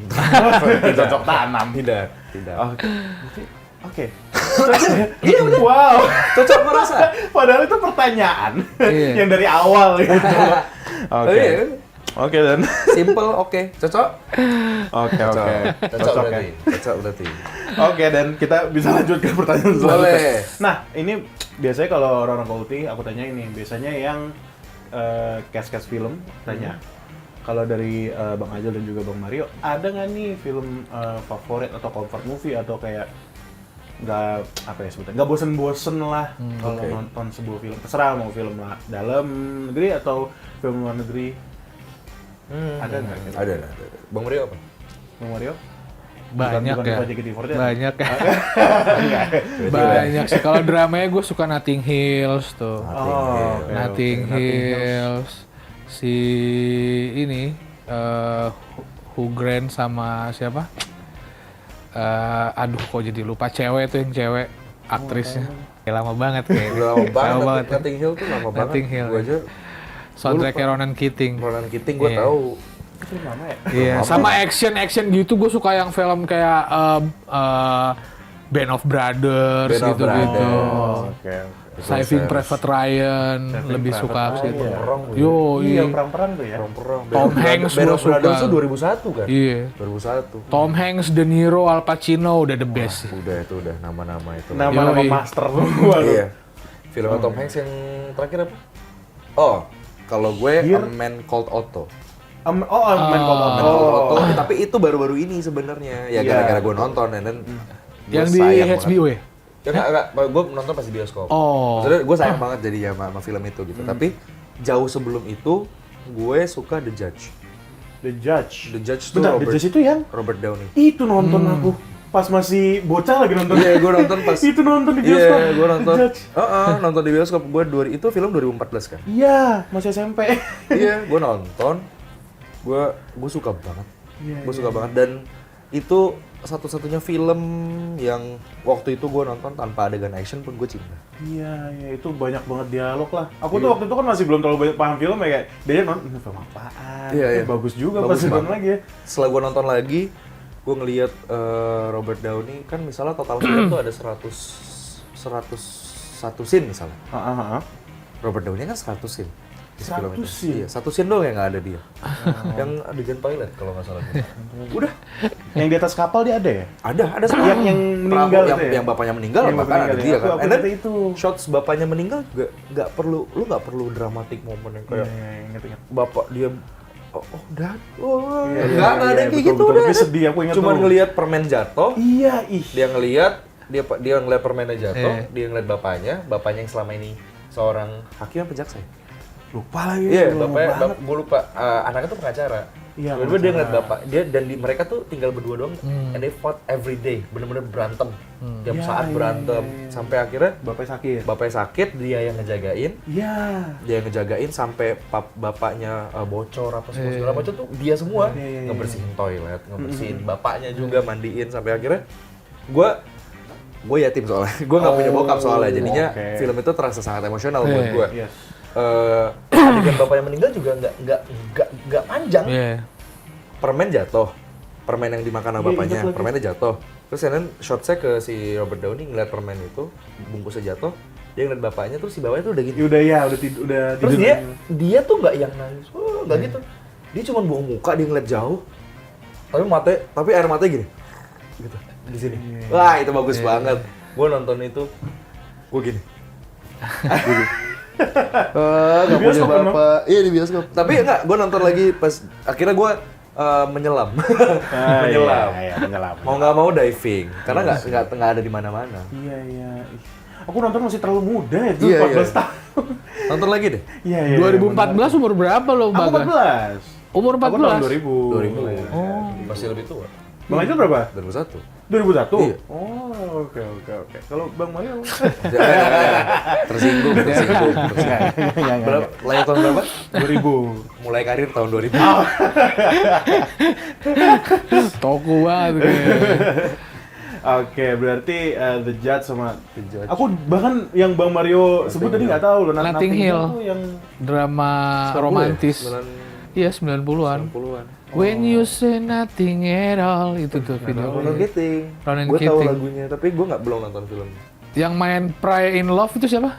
Cocok tanam. Tidak. Tidak. Oke. Iya udah. Wow. Cocok kurasa. Padahal itu pertanyaan Iya. yang dari awal gitu. Oh, Oke. iya. Oke dan. Simple. Oke. Cocok. Oke. Cocok Cocok ya. berarti. Cocok berarti. Oke, dan kita bisa lanjut ke pertanyaan selanjutnya. Boleh. Nah, ini biasanya kalau orang-orang Kulti, aku tanya ini, biasanya yang cast film tanya. Kalau dari Bang Ajil dan juga Bang Mario, ada nggak nih film favorit atau comfort movie atau kayak apa ya sebutnya, nggak bosen-bosen lah kalau nonton sebuah film. Terserah mau film dalam negeri atau film luar negeri. Ada nggak? Ada. Bang Mario apa? Bang Mario? Banyak bukan ya. JKT48 ya? Banyak ya. Banyak sih. Kalau dramanya gue suka Notting Hills tuh. Oh, Notting Hills. Si ini Hugh Grant sama siapa? Aduh kok jadi lupa, cewek tuh yang cewek aktrisnya. Lama banget kayaknya. Lama banget. ya. Notting Hill tuh lama banget. Notting Hill. Gue aja Soundtracknya Ronan Keating. Ronan Keating gue Iya. tahu. Itu lama ya? Iya, sama action gitu gue suka yang film kayak Band of Brothers Band of gitu-gitu. Brothers. Oke. Saving Private Ryan lebih Private suka Ryan, sih. iya. Perang tuh. Yo, Iya, iya. perang-perang tuh ya. Perang. Tom Hanks Band gua of Brothers suka. tuh 2001 kan? Iya. 2001. Tom Hanks, De Niro, Al Pacino udah the best sih. Udah itu udah nama-nama itu. Nama-nama Yoi. master semua tuh. Iya. Filmnya Tom Hanks yang terakhir apa? Oh, kalau gue A Man Called Otto. Man Called Man Otto. Called Otto, tapi itu baru-baru ini sebenarnya. Ya Iya. gara-gara gue nonton dan Yang di HBO ya? Ya enggak, gue nonton pas di bioskop. Oh. Maksudnya gue sayang banget jadi sama film itu gitu. Tapi jauh sebelum itu gue suka The Judge. The Judge. The Judge tuh Bentar, The Judge itu yang Robert Downey. itu nonton aku pas masih bocah lagi nonton. Iya, gue nonton pas itu nonton di bioskop. Iya, gue nonton. The Judge. Nonton di bioskop. Itu film 2014 kan? Iya, masih SMP. Iya, gue nonton. Gue suka banget. Iya, Gue suka banget dan itu satu-satunya film yang waktu itu gue nonton tanpa adegan action pun gue cinta. Iya, itu banyak banget dialog lah. Aku tuh waktu itu kan masih belum terlalu banyak paham film ya, kayak dia nonton ini film apaan. Iya, iya. Bagus juga Bagus pas nonton banget. lagi ya. Setelah gue nonton lagi, gue ngeliat Robert Downey kan misalnya total film tuh ada 101 scene misalnya. Robert Downey kan 100 scene di 100 film itu. scene? Iya, 1 scene doang yang nggak ada dia. Yang adegan toilet kalau nggak salah. Udah. Yang di atas kapal dia ada ya? Ada semua. Yang meninggal yang, itu ya? yang bapaknya meninggal Yang bahkan bapaknya ada meninggal dia ya? kan. Aku And then ngerti itu. shots bapaknya meninggal juga nggak perlu dramatic moment yang kayak Ingat. bapak dia dad, Iya, nggak ada yang kayak gitu betul. udah. Tapi sedih, aku ingat Cuma tuh. ngelihat permen jatuh, Iya, ih. dia ngelihat permennya jatuh, dia ngelihat bapaknya yang selama ini seorang hakim apa jaksa ya? Lupa lagi. Iya, lama bapaknya, banget. gue lupa. Anaknya tuh pengacara. Iya, Tiba-tiba dia ngeliat pengacara. bapak, dia dan mereka tuh tinggal berdua doang, and they fought every day, bener-bener berantem, tiap Iya, saat iya, berantem, iya. sampai akhirnya Bapaknya sakit. bapaknya sakit, dia yang ngejagain, Iya. sampai bapaknya bocor apa segala macam tuh dia semua Iya, iya, iya. ngebersihin toilet, ngebersihin bapaknya juga mandiin sampai akhirnya gue yatim soalnya, gue nggak punya bokap soalnya, jadinya oke. film itu terasa sangat emosional buat gue. Yes. Adegan bapaknya meninggal juga nggak panjang. Iya. Permen jatuh, permen yang dimakan sama Iya, bapaknya, ingat lagi. permennya jatuh. Terus kemudian shot-nya ke si Robert Downey ngeliat permen itu, bungkusnya jatuh, dia ngeliat bapaknya, terus si bapaknya tuh udah gitu. Udah Terus tidur. dia tuh nggak yang nangis, nggak gitu. Dia cuma buang muka, dia ngeliat jauh, tapi air matanya gini, gitu di sini. Wah itu bagus banget. Gue nonton itu, gue gini. Di bioskop kan, Bang? Iya di bioskop. Tapi enggak, gue nonton lagi pas akhirnya gue menyelam. Menyelam. Iya, menyelam. Mau nggak mau diving, karena nggak ada di mana-mana. Iya. Ih, aku nonton masih terlalu muda ya, itu Iya, 14 iya. tahun. Nonton lagi deh. Iya, iya. 2014 umur berapa lo, Aku Baga? 14. Umur Aku tahun 14? 2000. Oh, masih lebih tua. Bang Ajil berapa? 2001. 2001? Iya. Oh, oke. Kalau Bang Mario? Tersinggung. Berapa? Lahir tahun berapa? 2000. Mulai karir tahun 2000. Toko banget kayaknya. Oke, berarti The Judge sama The Judge. Aku bahkan yang Bang Mario sebut tadi nggak tahu loh. Notting Hill. Tuh yang Drama romantis. Iya, 90-an. 90-an. When you say nothing at all, itu tuh video. Ronan Keating. Ronan Gue tahu Keating. lagunya, tapi gue belum nonton film. Yang main Pray in Love itu siapa?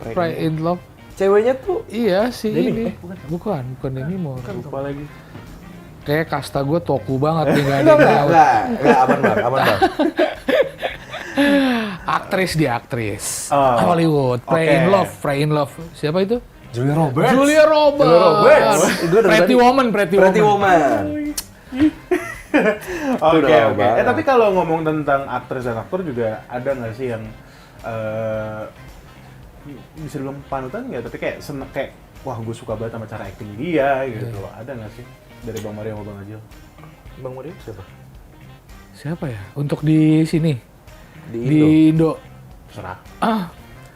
Pray in Love. Ceweknya tuh Iya, si Demi? ini. Bukan Demi Moore. lupa lagi. Kayak kasta gue toku banget nih, nggak ada yang tahu. enggak, aman bang. Aktris dia, aktris. Oh, Hollywood. Pray in oke. Love, Pray in Love. Siapa itu? Julia Roberts. Julia Roberts. Julia Roberts. Gue dari Pretty tadi- Woman, Pretty Woman. Oke, udah lama oke. banget. Tapi kalau ngomong tentang aktris dan aktor juga ada nggak sih yang bisa dibilang panutan nggak? Tapi kayak seneng kayak wah gue suka banget sama cara acting dia gitu. Ada nggak sih dari Bang Mario sama Bang Ajil? Bang Mario siapa? Siapa ya? Untuk di sini Di di Indo. Terserah. Ah,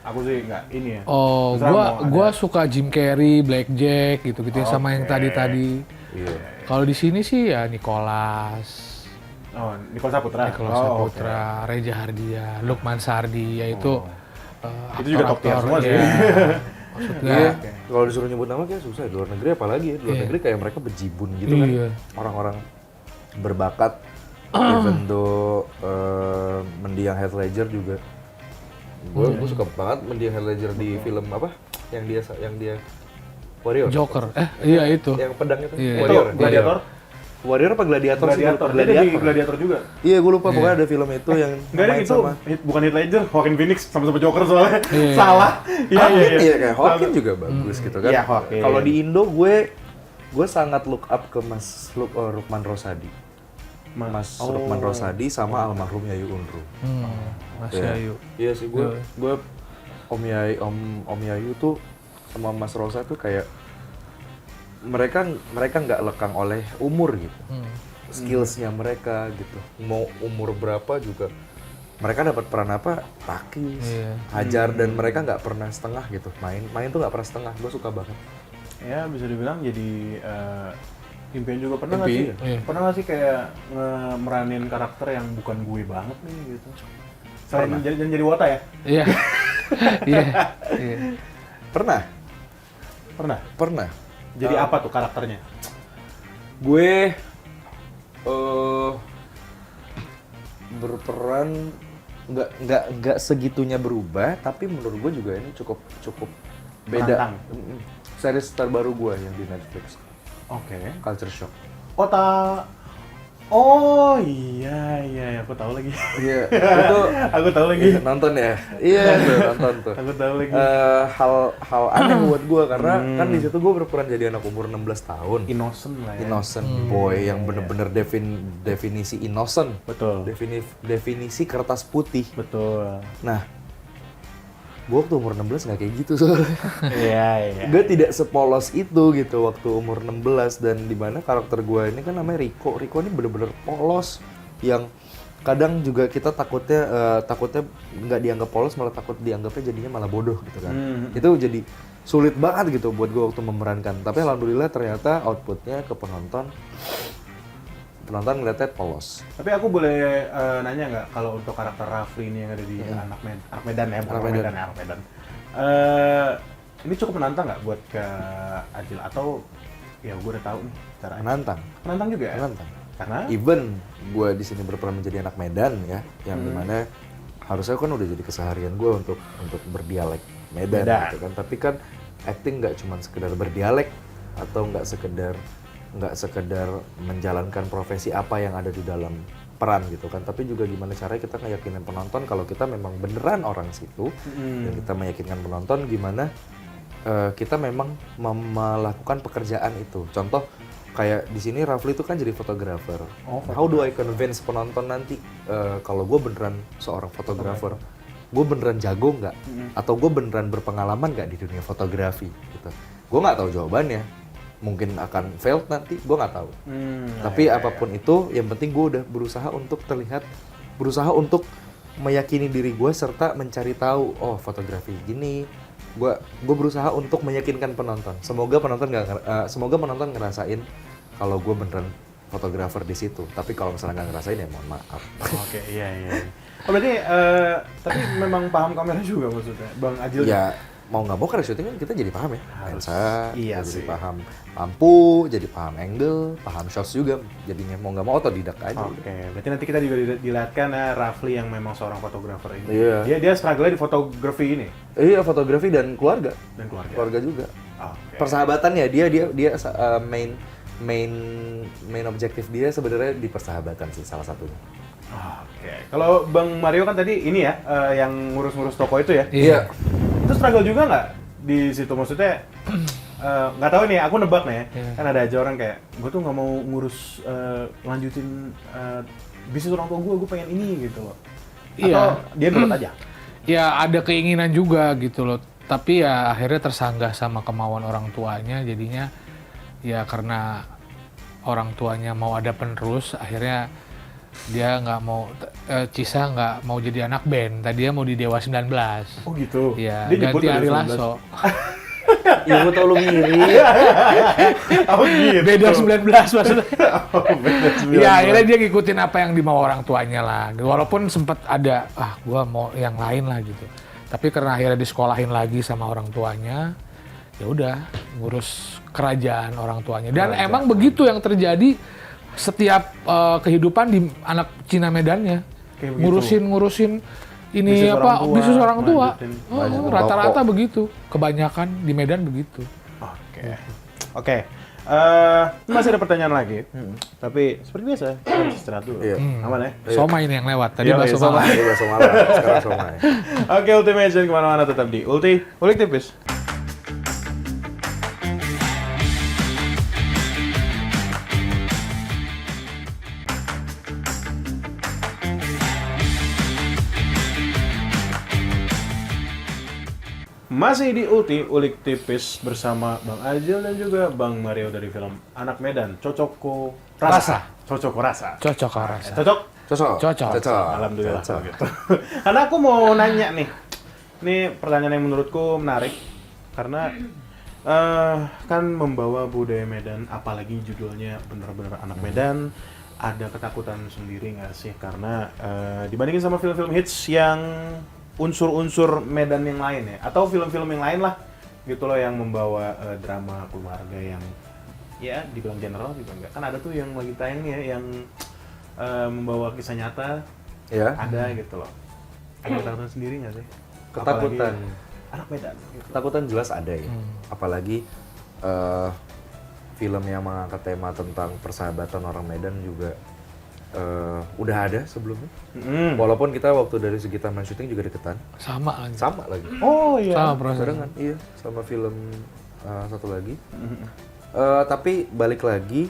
Aku sih nggak ini ya. oh, Terserah mau gua ada. suka Jim Carrey, Blackjack gitu-gitu ya, sama yang Oke. tadi-tadi. Iya. Kalau di sini sih ya Nicholas, Oh, Nicole Saputra. Nicholas Oh, Saputra, Reza Hardian, Lukman Sardi, yaitu Itu juga top tier semua sih. ya. Maksudnya Iya. Kalau disuruh nyebut nama kayak susah. Di luar negeri apalagi ya. Di luar Iya. negeri kayak mereka bejibun gitu kan. Iya. Orang-orang berbakat. Even though mendiang Heath Ledger juga. Gue suka banget mendiang Heath Ledger di film apa? Yang dia Warrior. Joker. Iya itu. Yang pedang itu. Iya. Warrior. Itu Gladiator. Warrior apa Gladiator sih? Gladiator. Gua lupa. Dia di Gladiator juga. Iya, gue lupa. Pokoknya ada film itu yang Enggak ada main itu, sama bukan Heath Ledger, Joaquin Phoenix sama-sama Joker soalnya. Iya. Salah. Iya, Hawkin, iya kayak Hawkin juga bagus gitu kan. Iya, Hawkin. Kalau di Indo gue sangat look up ke Rukman Rosadi. Mas Rukman Rosadi sama almarhum Yayu Unru. Mas Iya. Yayu. Iya sih gue Om Yayu tuh sama Mas Rosa tuh kayak mereka nggak lekang oleh umur gitu. Skillsnya mereka gitu. Mau umur berapa juga mereka dapat peran apa takis, Iya. hajar dan mereka nggak pernah setengah gitu. Main tuh nggak pernah setengah. Gue suka banget. Ya bisa dibilang jadi impian juga pernah nggak sih? Impian. Iya. Pernah nggak sih kayak ngemeranin karakter yang bukan gue banget nih gitu? Selain jadi Wota ya? Iya. Iya. Iya. Pernah. Jadi apa tuh karakternya? Gue berperan nggak segitunya berubah, tapi menurut gue juga ini cukup beda. Menantang. Series terbaru gue yang di Netflix, Oke. Culture Shock. Oh iya, aku tahu lagi. Iya, itu Aku tahu lagi. nonton ya. Iya, tuh, nonton tuh. Aku tahu lagi. Hal aneh buat gue karena kan di situ gue berperan jadi anak umur 16 tahun. Innocent lah ya. Innocent boy yang bener-bener definisi innocent. Betul. Definisi kertas putih. Betul. Nah, gue waktu umur 16 nggak kayak gitu soalnya. Iya. Gue tidak sepolos itu gitu waktu umur 16 dan dimana karakter gue ini kan namanya Rico. Rico ini bener-bener polos yang kadang juga kita takutnya nggak dianggap polos malah takut dianggapnya jadinya malah bodoh gitu kan. Itu jadi sulit banget gitu buat gue waktu memerankan. Tapi alhamdulillah ternyata outputnya ke penonton ngeliatnya polos. Tapi aku boleh nanya nggak kalau untuk karakter Rafli ini yang ada di Anak Medan ya, bukan Anak Anak Medan. Medan ya, Anak Medan. Ini cukup menantang nggak buat ke Ajil atau ya gue udah tahu nih caranya. Menantang. Menantang juga ya? Menantang. Karena Even gue di sini berperan menjadi anak Medan ya, yang dimana harusnya kan udah jadi keseharian gue untuk berdialek Medan, Medan. gitu kan. Tapi kan acting nggak cuma sekedar berdialek atau nggak sekedar menjalankan profesi apa yang ada di dalam peran gitu kan. Tapi juga gimana caranya kita ngeyakinin penonton kalau kita memang beneran orang situ dan kita meyakinkan penonton gimana kita memang melakukan pekerjaan itu. Contoh kayak di sini Rafli itu kan jadi fotografer. How do I convince penonton nanti kalau gue beneran seorang fotografer, gue beneran jago nggak? Atau gue beneran berpengalaman nggak di dunia fotografi? Gitu. Gue nggak tahu jawabannya. Mungkin akan failed nanti, gue nggak tahu. Tapi apapun itu, yang penting gue udah berusaha untuk meyakini diri gue serta mencari tahu, oh fotografi gini. Gue berusaha untuk meyakinkan penonton. Semoga penonton ngerasain kalau gue beneran fotografer di situ. Tapi kalau misalnya nggak ngerasain ya mohon maaf. Oke, iya. Oh berarti tapi memang paham kamera juga maksudnya, Bang Ajil? Ya mau nggak mau karena syuting kan kita jadi paham ya. Harus. Lensa, Iya jadi sih. paham lampu, jadi paham angle, paham shots juga. Jadinya mau nggak mau otodidak aja. Oke, berarti nanti kita juga dilihatkan ya Rafli yang memang seorang fotografer ini. Iya. Dia struggle di fotografi ini Iya, fotografi dan keluarga. dan keluarga. Keluarga juga. Oke. Persahabatannya dia main objektif dia sebenarnya di persahabatan sih salah satunya. Oke. Kalau Bang Mario kan tadi ini ya yang ngurus-ngurus toko itu ya. Iya. Itu struggle juga nggak di situ maksudnya nggak tahu nih, aku nebak nih ya. Iya. Kan ada aja orang kayak, gue tuh nggak mau ngurus lanjutin bisnis orang tua gue pengen ini gitu loh. Atau Iya. dia nurut aja. Ya ada keinginan juga gitu loh, tapi ya akhirnya tersanggah sama kemauan orang tuanya, jadinya ya karena orang tuanya mau ada penerus, akhirnya dia nggak mau, Cisa nggak mau jadi anak band, tadinya mau di Dewa 19. Oh gitu. Iya, Dia nyebut ganti dari Ari 19. Lasso. Ya gue tau lu ngiri. Oh gitu. Beda 19 maksudnya. Oh, beda 19. Ya akhirnya dia ngikutin apa yang dimau orang tuanya lah. Walaupun sempat ada, gua mau yang lain lah gitu. Tapi karena akhirnya disekolahin lagi sama orang tuanya, ya udah ngurus kerajaan orang tuanya. Dan emang begitu yang terjadi setiap kehidupan di anak Cina Medannya. Kayak begitu. Ngurusin ini Bisnis orang tua, bisnis orang tua. lanjutin. Rata-rata begitu. Kebanyakan di Medan begitu. Oke. Masih ada pertanyaan lagi. Tapi seperti biasa, kita harus istirahat dulu. Iya. Aman ya? Somai ini yang lewat. Tadi Iya, bakso iya, somai. malam. Tadi bakso malam, sekarang somai. Oke, Ultimation kemana-mana tetap di Ulik Tipis. Masih di Ulik Tipis bersama Bang Ajil dan juga Bang Mario dari film Anak Medan, Cocoko Rasa. Cocoko Rasa. Cocok rasa. Cocok? Cocok. Alhamdulillah kalau gitu. Karena aku mau nanya nih. Ini pertanyaan yang menurutku menarik karena kan membawa budaya Medan, apalagi judulnya benar-benar Anak Medan, ada ketakutan sendiri nggak sih? Karena dibandingin sama film-film hits yang unsur-unsur Medan yang lain ya, atau film-film yang lain lah gitu loh yang membawa drama keluarga yang ya dibilang general juga enggak. Kan ada tuh yang lagi tayang nih ya yang membawa kisah nyata, Ya. ada gitu loh. Ada ketakutan sendiri nggak sih? Ketakutan. Apalagi Anak Medan gitu. Ketakutan jelas ada ya. Apalagi film yang mengangkat tema tentang persahabatan orang Medan juga udah ada sebelumnya. Walaupun kita waktu dari segi taman syuting juga deketan. Sama lagi. Sama lagi. Oh iya. Sama proses. Barengan, iya. Sama film satu lagi. Tapi balik lagi,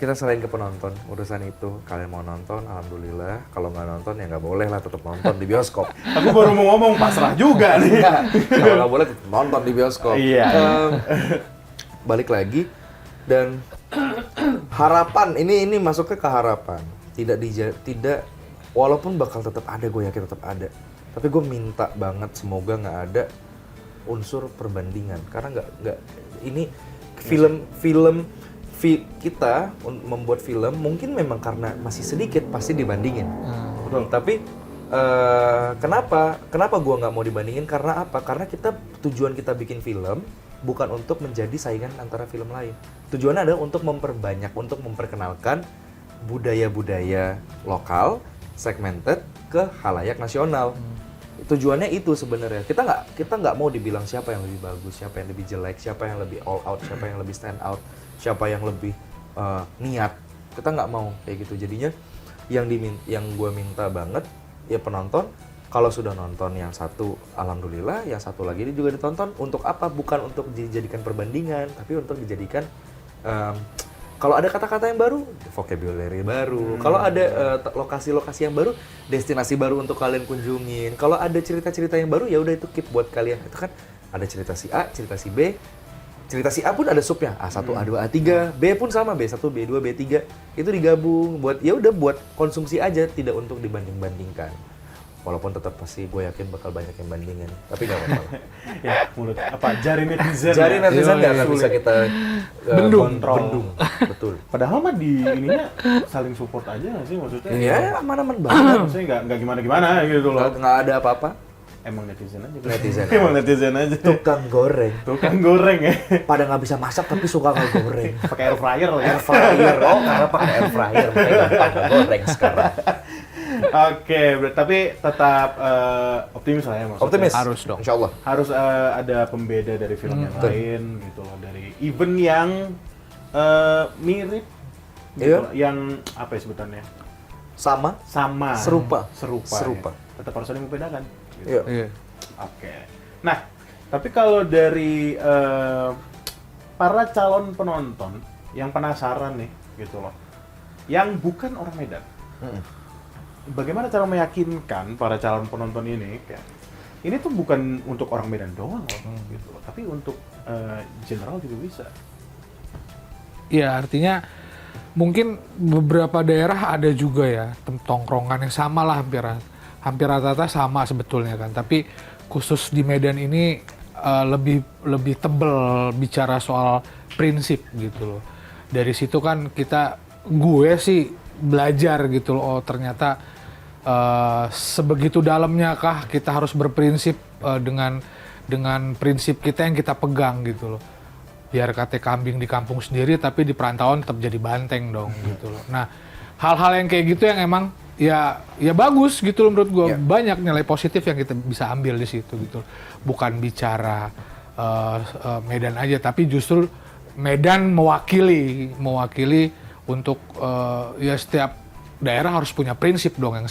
kita selain ke penonton, urusan itu. Kalian mau nonton, alhamdulillah. Kalau nggak nonton, ya nggak boleh lah, tetap nonton di bioskop. Aku baru mau ngomong pasrah juga nih. Kalau nggak boleh, tetap nonton di bioskop. Iya. Balik lagi, dan harapan, ini masuknya ke harapan. Tidak, walaupun bakal tetap ada, gue yakin tetap ada. Tapi gue minta banget semoga nggak ada unsur perbandingan. Karena nggak ini kita membuat film mungkin memang karena masih sedikit pasti dibandingin. Betul. Tapi kenapa gue nggak mau dibandingin? Karena apa? Karena tujuan kita bikin film bukan untuk menjadi saingan antara film lain. Tujuannya adalah untuk memperbanyak, untuk memperkenalkan budaya-budaya lokal, segmented ke khalayak nasional. Tujuannya itu sebenarnya. Kita nggak mau dibilang siapa yang lebih bagus, siapa yang lebih jelek, siapa yang lebih all out, siapa yang lebih stand out, siapa yang lebih niat. Kita nggak mau kayak gitu. Jadinya yang gue minta banget ya penonton, kalau sudah nonton yang satu, alhamdulillah, yang satu lagi ini juga ditonton. Untuk apa? Bukan untuk dijadikan perbandingan, tapi untuk dijadikan kalau ada kata-kata yang baru, vocabulary baru. Kalau ada lokasi-lokasi yang baru, destinasi baru untuk kalian kunjungin. Kalau ada cerita-cerita yang baru, ya udah itu keep buat kalian. Itu kan ada cerita si A, cerita si B. Cerita si A pun ada subnya, A1, A2, A3, B pun sama, B1, B2, B3. Itu digabung buat ya udah buat konsumsi aja, tidak untuk dibanding-bandingkan. Walaupun tetap pasti gue yakin bakal banyak yang bandingin, tapi gak apa-apa. Ya, mulut apa jari netizen. Jari ya? netizen Iya, nggak bisa kita Bendung. bendung. Betul. Padahal mah di ininya saling support aja nggak sih maksudnya? Iya, aman-aman banget. Maksudnya nggak gimana-gimana gitu loh. Nggak ada apa-apa. Emang netizen aja. Netizen. Emang netizen aja. Tukang goreng. Tukang goreng ya. Pada nggak bisa masak tapi suka ngegoreng. Pakai air fryer lah ya. Air fryer. Oh, karena pakai air fryer. Makanya gampang ngegoreng sekarang. Oke, tapi tetap optimis lah ya maksudnya. Optimis. Harus dong. Insya Allah. Harus ada pembeda dari film yang lain gitu loh, dari event yang mirip gitu Iya. loh, yang apa ya sebutannya? Sama. Serupa. Serupa. Ya. Tetap harus ada yang membedakan. Gitu. Iya. Iya. Oke. Nah, Tapi kalau dari para calon penonton yang penasaran nih, gitu loh, yang bukan orang Medan, bagaimana cara meyakinkan para calon penonton ini, kayak ini tuh bukan untuk orang Medan doang loh, gitu loh, tapi untuk general juga bisa. Ya artinya mungkin beberapa daerah ada juga ya tongkrongan yang sama lah, hampir rata-rata sama sebetulnya kan. Tapi khusus di Medan ini lebih tebel bicara soal prinsip gitu loh. Dari situ kan gue sih belajar gitu loh. Oh ternyata sebegitu dalamnya kah kita harus berprinsip dengan prinsip kita yang kita pegang gitu loh. Biar kate kambing di kampung sendiri tapi di perantauan tetap jadi banteng dong gitu loh. Nah, hal-hal yang kayak gitu yang emang ya bagus gitu loh menurut gue. Banyak nilai positif yang kita bisa ambil di situ gitu. Bukan bicara Medan aja tapi justru Medan mewakili untuk ya setiap daerah harus punya prinsip dong yang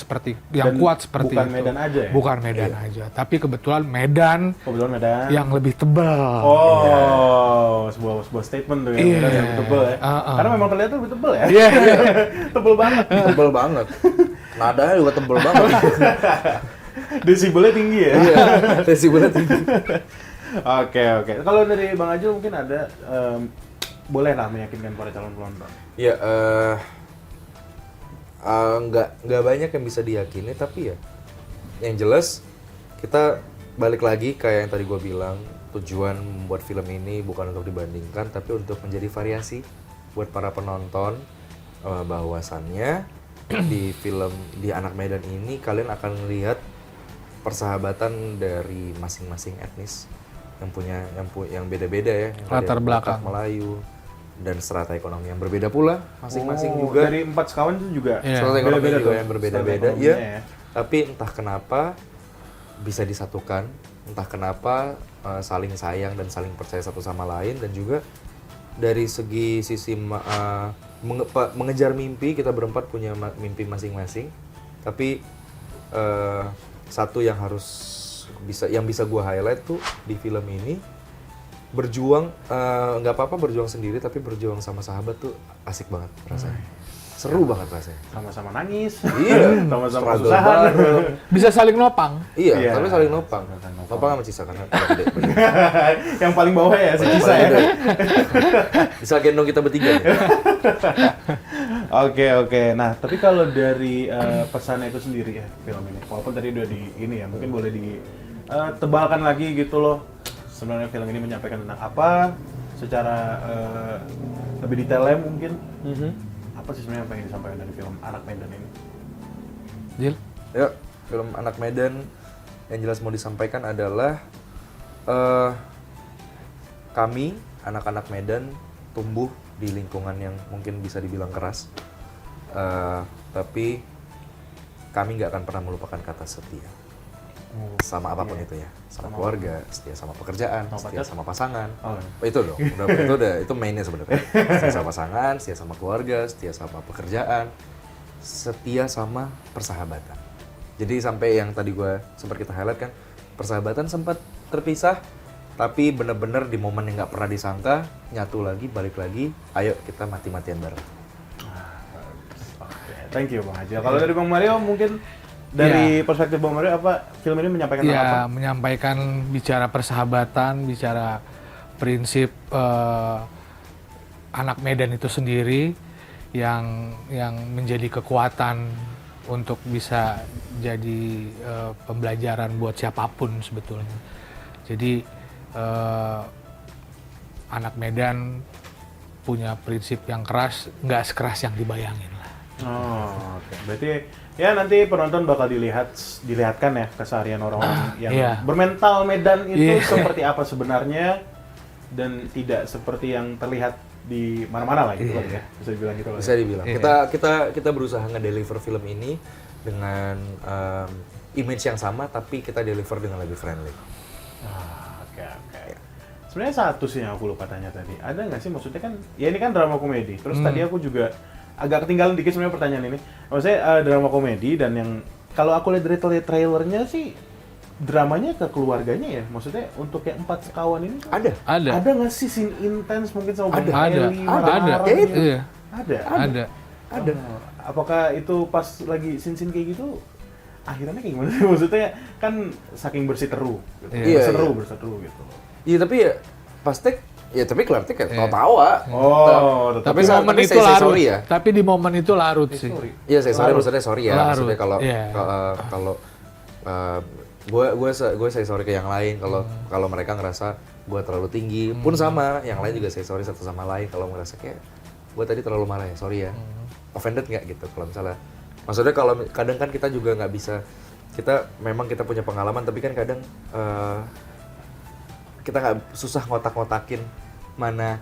Dan kuat seperti bukan itu. Medan aja ya? Bukan Medan aja, tapi kebetulan Medan Medan yang lebih tebal. Sebuah statement tuh yang lebih tebel ya. Karena memang terlihat lebih tebel ya. Tebel banget. Tebel banget. Nadanya juga tebel banget. Desibelnya tinggi ya. Iya, desibelnya tinggi. Oke. Kalau dari Bang Ajul mungkin ada boleh lah meyakinkan para calon penonton. Ya, nggak banyak yang bisa diyakini, tapi ya yang jelas kita balik lagi kayak yang tadi gue bilang, tujuan membuat film ini bukan untuk dibandingkan tapi untuk menjadi variasi buat para penonton, bahwasannya di Anak Medan ini kalian akan melihat persahabatan dari masing-masing etnis yang beda-beda ya, Latar belakang Melayu dan strata ekonomi yang berbeda pula masing-masing juga. Dari 4 sekawan itu juga Strata ekonomi beda-beda juga tuh, yang berbeda-beda, strata iya. ekonominya ya. Tapi entah kenapa bisa disatukan, entah kenapa saling sayang dan saling percaya satu sama lain, dan juga dari sisi mengejar mimpi, kita berempat punya mimpi masing-masing. Tapi satu yang bisa gue highlight tuh di film ini, berjuang, nggak apa-apa berjuang sendiri, tapi berjuang sama sahabat tuh asik banget rasanya. Seru banget rasanya. Sama-sama nangis. Iya, sama-sama struggle kesusahan. bareng. Bisa saling nopang. Iya, tapi saling nopang. Nopang sama Cisa kan. Yang paling bawah ya, si Cisa ya. Bisa gendong kita bertiga. Oke. Nah, tapi kalau dari pesannya itu sendiri ya film ini, walaupun tadi udah mungkin boleh ditebalkan lagi gitu loh. Sebenarnya film ini menyampaikan tentang apa secara lebih detailnya mungkin. Apa sih sebenarnya yang pengen disampaikan dari film Anak Medan ini? Jil? Ya, film Anak Medan yang jelas mau disampaikan adalah kami, anak-anak Medan, tumbuh di lingkungan yang mungkin bisa dibilang keras. Tapi kami nggak akan pernah melupakan kata setia. Sama apapun itu ya, sama keluarga, setia sama pekerjaan, setia sama pasangan. Itu dong, itu mainnya sebenarnya. Setia sama pasangan, setia sama keluarga, setia sama pekerjaan, setia sama persahabatan. Jadi sampai yang tadi sempat kita highlight kan, persahabatan sempat terpisah, tapi bener-bener di momen yang nggak pernah disangka, nyatu lagi, balik lagi, ayo kita mati-matian bareng. Thank you Bang Ajil. Kalau dari Bang Mario mungkin dari perspektif Bang Mario, apa film ini menyampaikan apa? Ya, menyampaikan bicara persahabatan, bicara prinsip Anak Medan itu sendiri yang menjadi kekuatan untuk bisa jadi pembelajaran buat siapapun sebetulnya. Jadi Anak Medan punya prinsip yang keras, nggak sekeras yang dibayangin lah. Oke. Berarti ya nanti penonton bakal dilihatkan ya keseharian orang-orang yang bermental Medan itu seperti apa sebenarnya, dan tidak seperti yang terlihat di mana-mana lah gitu ya. Bisa dibilang gitu lah. Bisa dibilang. Kita berusaha nge-deliver film ini dengan image yang sama, tapi kita deliver dengan lebih friendly. Oke. Sebenarnya satu sih yang aku lupa tanya tadi. Ada nggak sih, maksudnya kan, ya ini kan drama komedi. Terus tadi aku juga agak ketinggalan dikit sebenarnya pertanyaan ini. Maksudnya drama komedi, dan yang kalau aku lihat dari trailernya sih dramanya ke keluarganya ya? Maksudnya untuk yang 4 sekawan ini Ada. Ada. ada nggak sih scene intens mungkin sama Bang Ada. Eli, Ada. marah-marah Ya, gitu? Iya. Ada. Ada. Ada. Oh, apakah itu pas lagi scene-scene kayak gitu akhirnya kayak gimana sih? Maksudnya kan saking berseteru gitu. Iya, Berseteru gitu. Iya tapi ya pas take ya tapi kelar take kayak tawa-tawa. Oh, Tapi Tapi momen tapi itu saya larut. sorry ya. Tapi di momen itu larut sih. sorry. Iya saya sorry Larut. maksudnya sorry ya. Larut, Maksudnya kalau iya. kalau gue saya sorry ke yang lain kalau mereka ngerasa gue terlalu tinggi pun sama yang lain juga saya sorry satu sama lain kalau ngerasa kayak gue tadi terlalu marah ya sorry ya offended nggak gitu kalau misalnya maksudnya kalau kadang kan kita juga nggak bisa memang kita punya pengalaman tapi kan kadang kita nggak susah ngotak-ngotakin mana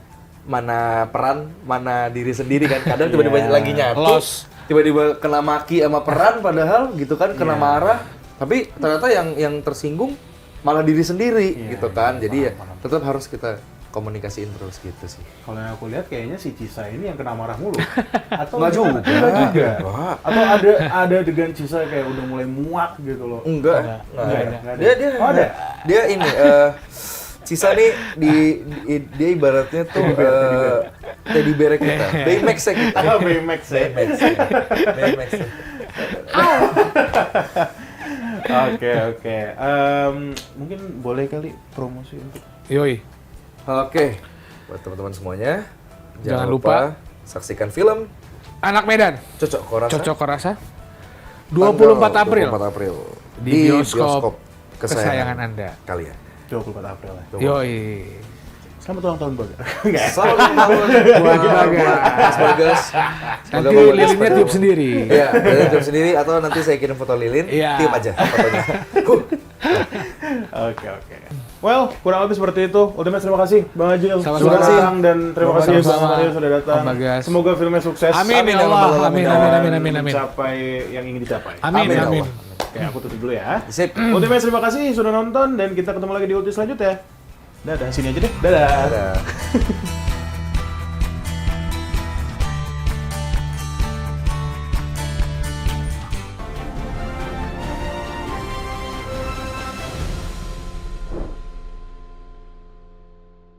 peran mana diri sendiri kan kadang tiba-tiba Yeah. lagi nyatu Lost. tiba-tiba kena maki sama peran padahal gitu kan kena marah tapi ternyata yang tersinggung malah diri sendiri gitu kan jadi ya tetap harus kita komunikasiin terus gitu sih. Kalau yang aku lihat kayaknya si Cisa ini yang kena marah mulu. Atau Nggak juga. Enggak. Atau ada adegan Cisa kayak udah mulai muak gitu loh. Enggak. Nggak ada. Dia Oh, ada? dia ini Cisa nih dia ibaratnya tuh teddy bear kita. Baymax ya kita. Ah, Baymax ya. Baymax. Oke. Mungkin boleh kali promosi untuk Yoi. Oke. Buat teman-teman semuanya, Jangan lupa saksikan film Anak Medan. Cocok Korasa. Cocok Korasa. tanggal 24 April. 24 April Di bioskop kesayangan kesayangan Anda. kalian. 24 April ya. Yoi. Selamat ulang tahun Baga. Enggak. Selamat ulang tahun Buat Bagas. Mas Bagas. Nanti Bagas lilinnya pada- tiup sendiri. Iya, Lilin tiup sendiri atau nanti saya kirim foto Lilin, Iya. tiup aja fotonya. Oke. Well, kurang lebih seperti itu. Ultimate terima kasih Bang Ajil Sama-sama. sudah datang dan terima kasih Bang Sama-sama. Mario sudah datang. Om Bagas. Semoga filmnya sukses. Amin ya ya Allah. Rabbal Amin, alamin. amin, amin, amin, amin. Mencapai yang ingin dicapai. Amin, Amin, amin. Allah. Oke, aku tutup dulu ya. Sip. Ultimate terima kasih sudah nonton dan kita ketemu lagi di Ulti selanjutnya. Dadah, sini aja deh. Dadah. Dadah.